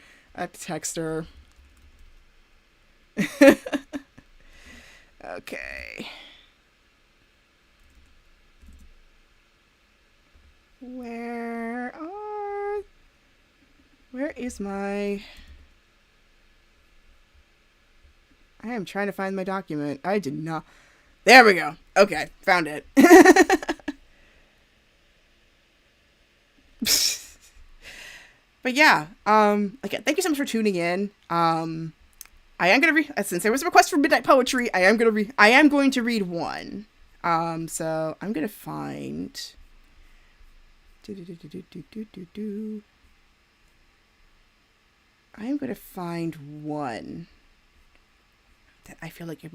text her. Okay. Where is my... I am trying to find my document. I did not... There we go. Okay, found it. But yeah, again, thank you so much for tuning in. I am gonna read, since there was a request for midnight poetry, I am going to read one. So I'm gonna find... I am gonna find one that I feel like it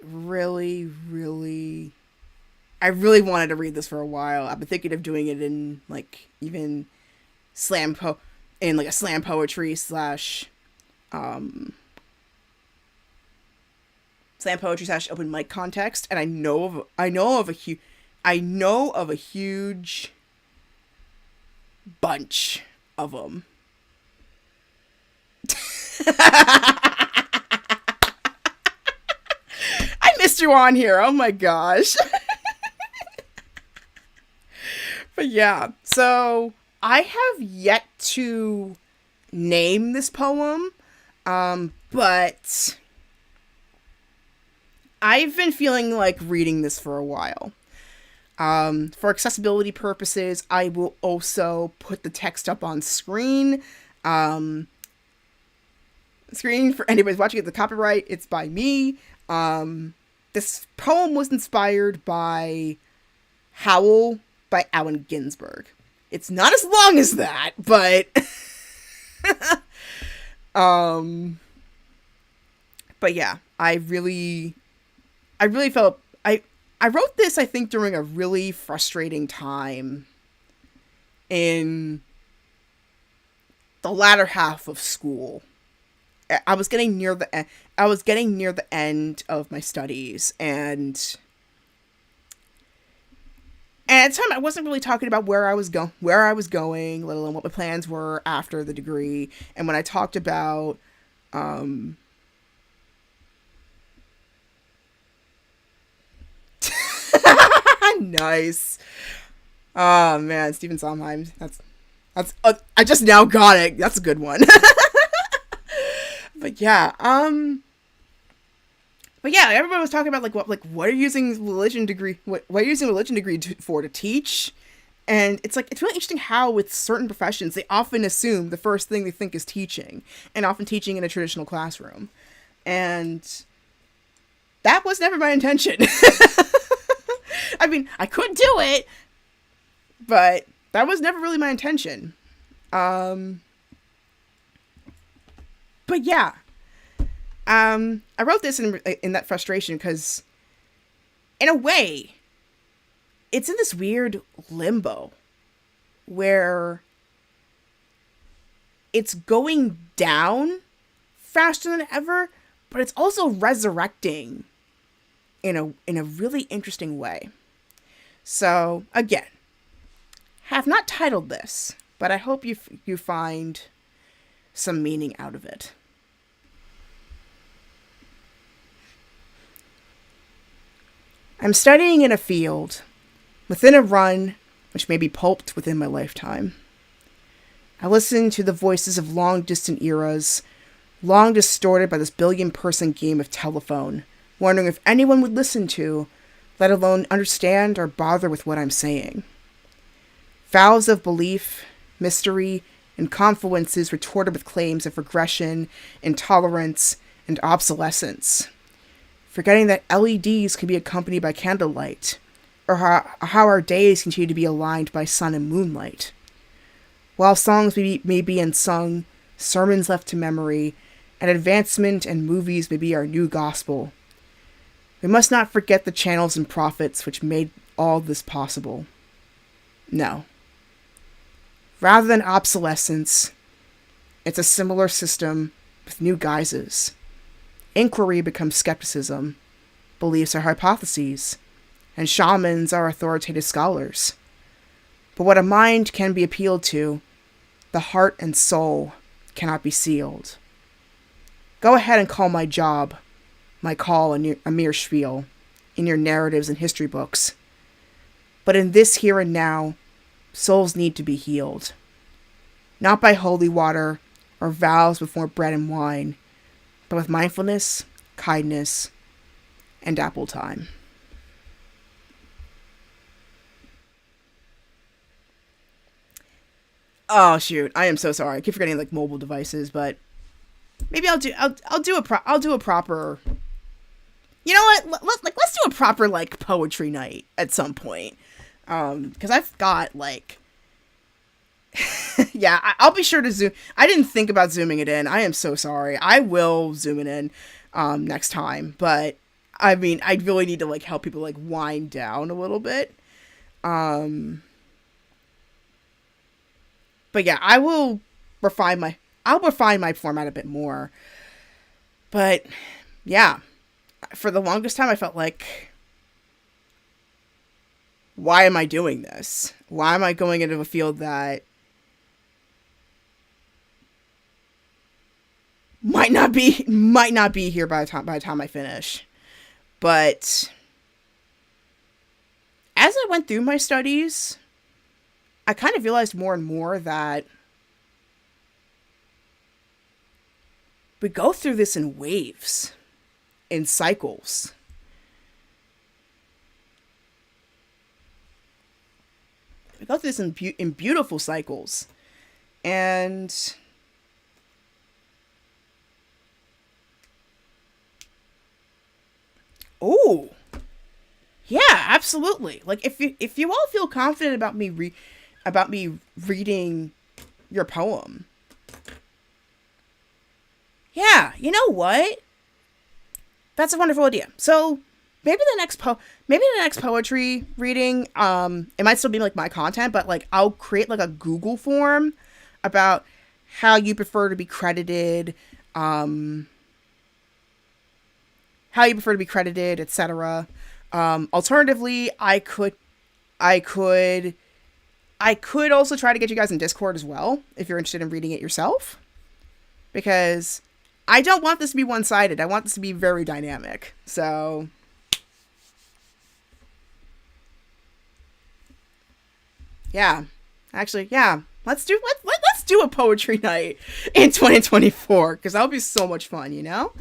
really I really wanted to read this for a while. I've been thinking of doing it in like even in like a slam poetry / slam poetry / open mic context, and I know of a huge bunch of them. I missed you on here. Oh my gosh. But yeah, so I have yet to name this poem, but I've been feeling like reading this for a while. For accessibility purposes, I will also put the text up on screen. Screen for anybody's watching it, the copyright, it's by me. This poem was inspired by Howl by Allen Ginsberg. It's not as long as that, but but yeah, I really felt I wrote this, I think, during a really frustrating time in the latter half of school. I was getting near the end of my studies, and at the time I wasn't really talking about where I was going, let alone what my plans were after the degree. And when I talked about nice. Oh man, Stephen Sondheim. That's I just now got it. That's a good one. But yeah, everybody was talking about what are you using religion degree? What are you using a religion degree to teach? And it's like, it's really interesting how with certain professions, they often assume the first thing they think is teaching, and often teaching in a traditional classroom. And that was never my intention. I mean, I could do it, but that was never really my intention. But yeah, I wrote this in that frustration because, in a way, it's in this weird limbo where it's going down faster than ever, but it's also resurrecting in a really interesting way. So again, have not titled this, but I hope you find some meaning out of it. I'm studying in a field, within a run, which may be pulped within my lifetime. I listen to the voices of long-distant eras, long distorted by this billion-person game of telephone, wondering if anyone would listen to, let alone understand or bother with what I'm saying. Vows of belief, mystery, and confluences retorted with claims of regression, intolerance, and obsolescence. Forgetting that LEDs can be accompanied by candlelight, or how our days continue to be aligned by sun and moonlight. While songs may be unsung, sermons left to memory, and advancement and movies may be our new gospel, we must not forget the channels and prophets which made all this possible. No. Rather than obsolescence, it's a similar system with new guises. Inquiry becomes skepticism, beliefs are hypotheses, and shamans are authoritative scholars. But what a mind can be appealed to, the heart and soul cannot be sealed. Go ahead and call my job, my call a mere spiel, in your narratives and history books. But in this here and now, souls need to be healed. Not by holy water or vows before bread and wine, but with mindfulness, kindness, and apple time. Oh shoot, I am so sorry. I keep forgetting like mobile devices, but maybe I'll do a proper. You know what? Let's do a proper like poetry night at some point. Because I've got like. Yeah, I'll be sure to zoom. I didn't think about zooming it in. I am so sorry. I will zoom it in next time. But I mean, I really need to like help people like wind down a little bit. But yeah, I'll refine my format a bit more. But yeah, for the longest time I felt like, why am I doing this? Why am I going into a field that might not be here by the time I finish? But as I went through my studies, I kind of realized more and more that we go through this in waves, in cycles. We go through this in beautiful cycles. And oh, yeah, absolutely. Like if you all feel confident about me reading your poem, yeah, you know what? That's a wonderful idea. So maybe the next poetry reading, it might still be like my content, but like I'll create like a Google form about how you prefer to be credited, etc. Alternatively, I could also try to get you guys in Discord as well, if you're interested in reading it yourself. Because I don't want this to be one-sided. I want this to be very dynamic. So yeah. Actually, yeah. Let's do a poetry night in 2024, because that'll be so much fun, you know?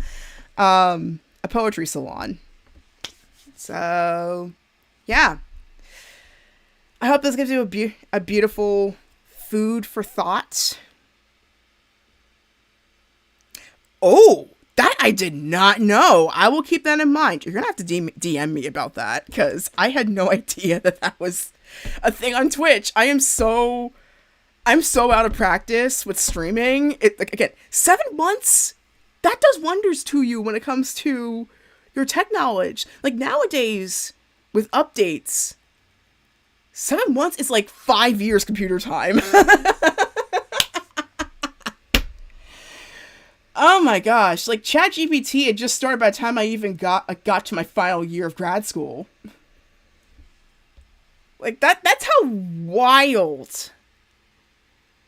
A poetry salon. So, yeah. I hope this gives you a beautiful food for thought. Oh, that I did not know. I will keep that in mind. You're going to have to DM me about that, because I had no idea that was a thing on Twitch. I'm so out of practice with streaming. Again, 7 months, that does wonders to you when it comes to your tech knowledge. Like nowadays, with updates, 7 months is like 5 years computer time. Oh my gosh, like ChatGPT had just started by the time I even got to my final year of grad school. Like that's how wild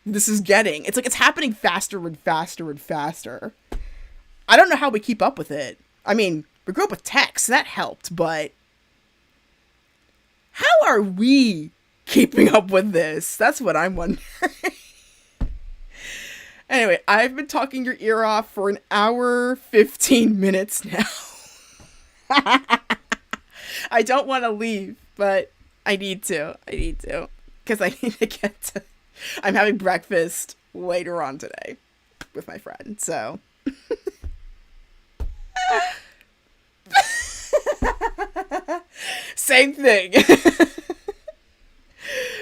this is getting. It's like it's happening faster and faster and faster. I don't know how we keep up with it. I mean, we grew up with tech, so that helped, but how are we keeping up with this? That's what I'm wondering. Anyway, I've been talking your ear off for an hour, 15 minutes now. I don't want to leave, but I need to. I need to. Because I need to get to. I'm having breakfast later on today with my friend, so. Same thing.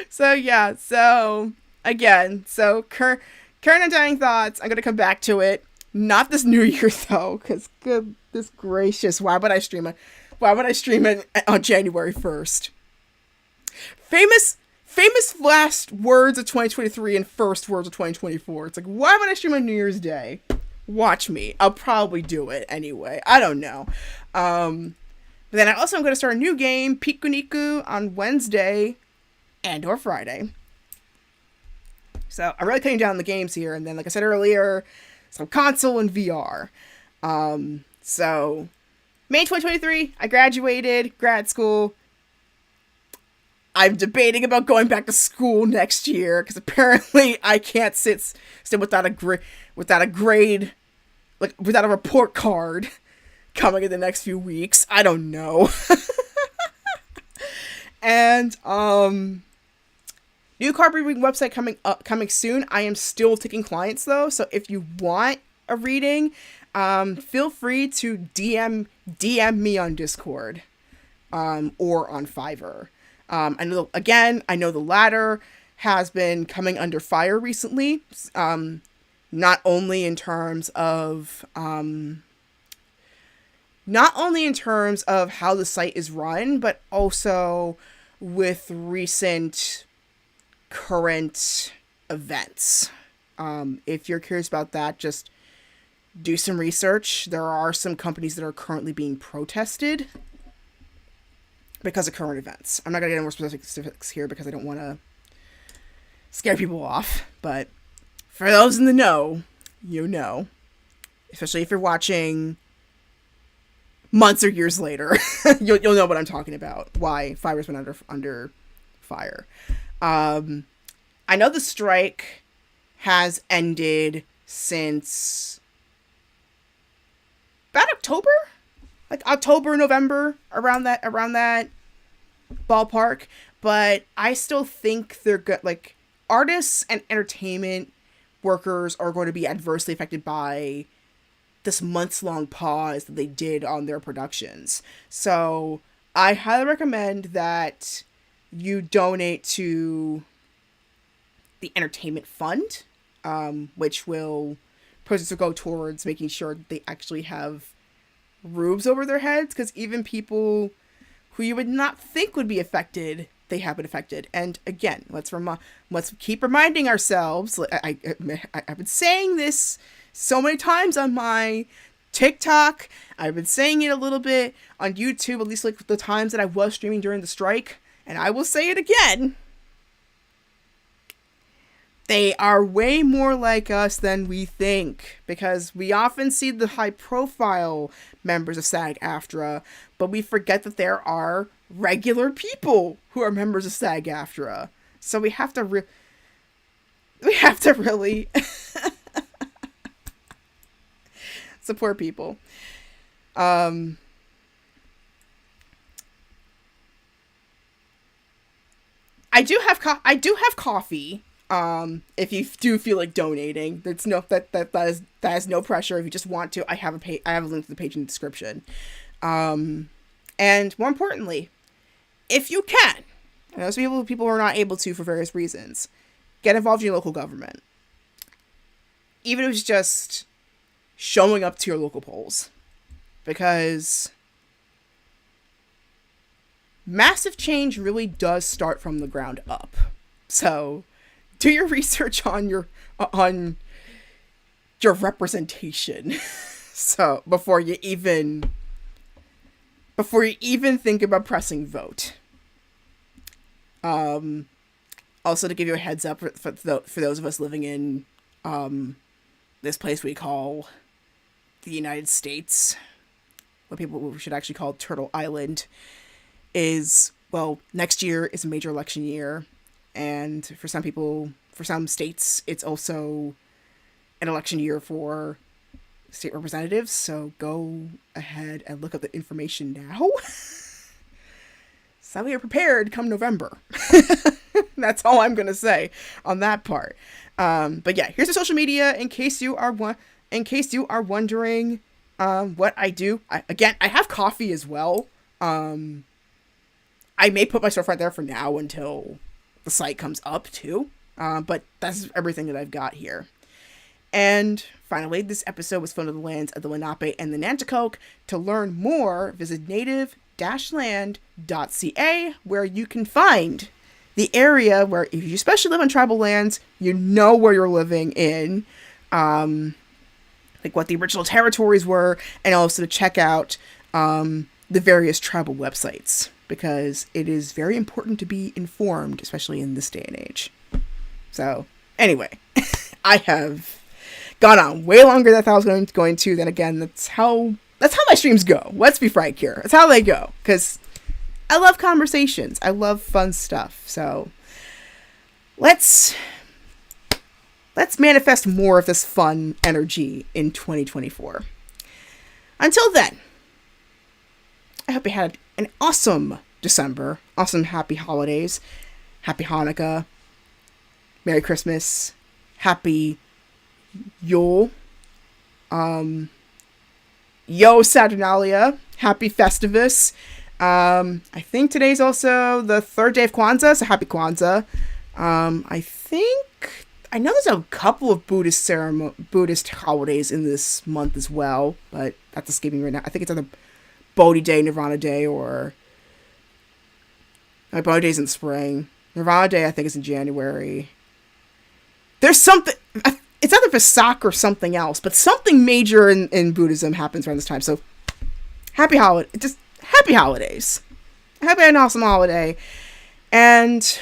So, yeah, so. Again, so current and dying thoughts. I'm going to come back to it. Not this New Year, though, because goodness gracious, why would I stream it? Why would I stream it on January 1st? Famous last words of 2023 and first words of 2024. It's like, why would I stream on New Year's Day? Watch me. I'll probably do it anyway. I don't know. But then I also am going to start a new game, Pikuniku, on Wednesday and or Friday. So I'm really cutting down the games here. And then, like I said earlier, some console and VR. So May 2023, I graduated grad school. I'm debating about going back to school next year because apparently I can't sit without a grade, like without a report card coming in the next few weeks. I don't know. And new card reading website coming soon. I am still taking clients though, so if you want a reading, feel free to DM me on Discord, or on Fiverr. I know the latter has been coming under fire recently. Not only in terms of how the site is run, but also with recent current events. If you're curious about that, just do some research. There are some companies that are currently being protested because of current events. I'm not going to get into more specifics here because I don't want to scare people off. But for those in the know, you know. Especially if you're watching months or years later, you'll know what I'm talking about. Why Fiverr's been under fire. I know the strike has ended since about October, like October, November, around that ballpark. But I still think they're good. Like, artists and entertainment workers are going to be adversely affected by this months-long pause that they did on their productions. So I highly recommend that you donate to the entertainment fund, which will go towards making sure that they actually have roofs over their heads, because even people who you would not think would be affected, they have been affected. And again, let's keep reminding ourselves. I've been saying this so many times on my TikTok. I've been saying it a little bit on YouTube, at least like the times that I was streaming during the strike. And I will say it again. They are way more like us than we think, because we often see the high-profile members of SAG-AFTRA, but we forget that there are regular people who are members of SAG-AFTRA. So we have to really support people. I do have coffee. If you do feel like donating, that is no pressure. If you just want to, I have a link to the page in the description. And more importantly, if you can, and those people who are not able to for various reasons, get involved in your local government. Even if it's just showing up to your local polls, because massive change really does start from the ground up. So do your research on your representation. So before you even think about pressing vote. Also, to give you a heads up for those of us living in this place we call the United States, what people should actually call Turtle Island, is, well, next year is a major election year, and for some states, it's also an election year for state representatives, so go ahead and look up the information now. So we are prepared come November. That's all I'm going to say on that part. But yeah, here's the social media in case you are wondering what I do. I have coffee as well. I may put my storefront there for now until the site comes up too. But that's everything that I've got here. And finally, this episode was filmed on the lands of the Lenape and the Nanticoke. To learn more, visit native-land.ca, where you can find the area where, if you especially live on tribal lands, you know where you're living in, like what the original territories were, and also to check out the various tribal websites, because it is very important to be informed, especially in this day and age. So, anyway, I have gone on way longer than I thought I was going to. Then again, that's how my streams go. Let's be frank here. That's how they go. Because I love conversations. I love fun stuff. So let's manifest more of this fun energy in 2024. Until then, I hope you had an awesome December. Awesome happy holidays. Happy Hanukkah. Merry Christmas. Happy Yule. Yo Saturnalia. Happy Festivus. I think today's also the third day of Kwanzaa, so happy Kwanzaa. I know there's a couple of Buddhist holidays in this month as well, but that's escaping me right now. I think it's either Bodhi Day, Nirvana Day, or Bodhi Day's in spring. Nirvana Day, I think, is in January. There's something, it's either Vesak or something else, but something major in Buddhism happens around this time. So happy holidays. I hope you had an awesome holiday. And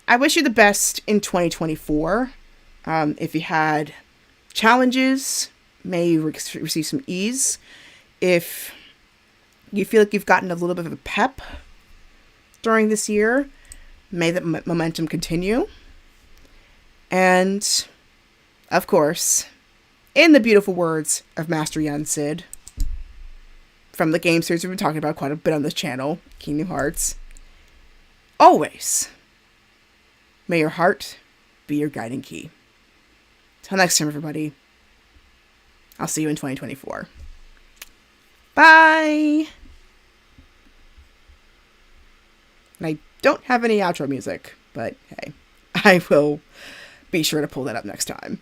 I wish you the best in 2024. If you had challenges, may you receive some ease. If you feel like you've gotten a little bit of a pep during this year, may that momentum continue. And, of course, in the beautiful words of Master Yen Sid, from the game series we've been talking about quite a bit on this channel, Kingdom Hearts, always, may your heart be your guiding key. Till next time, everybody, I'll see you in 2024. Bye! And I don't have any outro music, but hey, I will be sure to pull that up next time.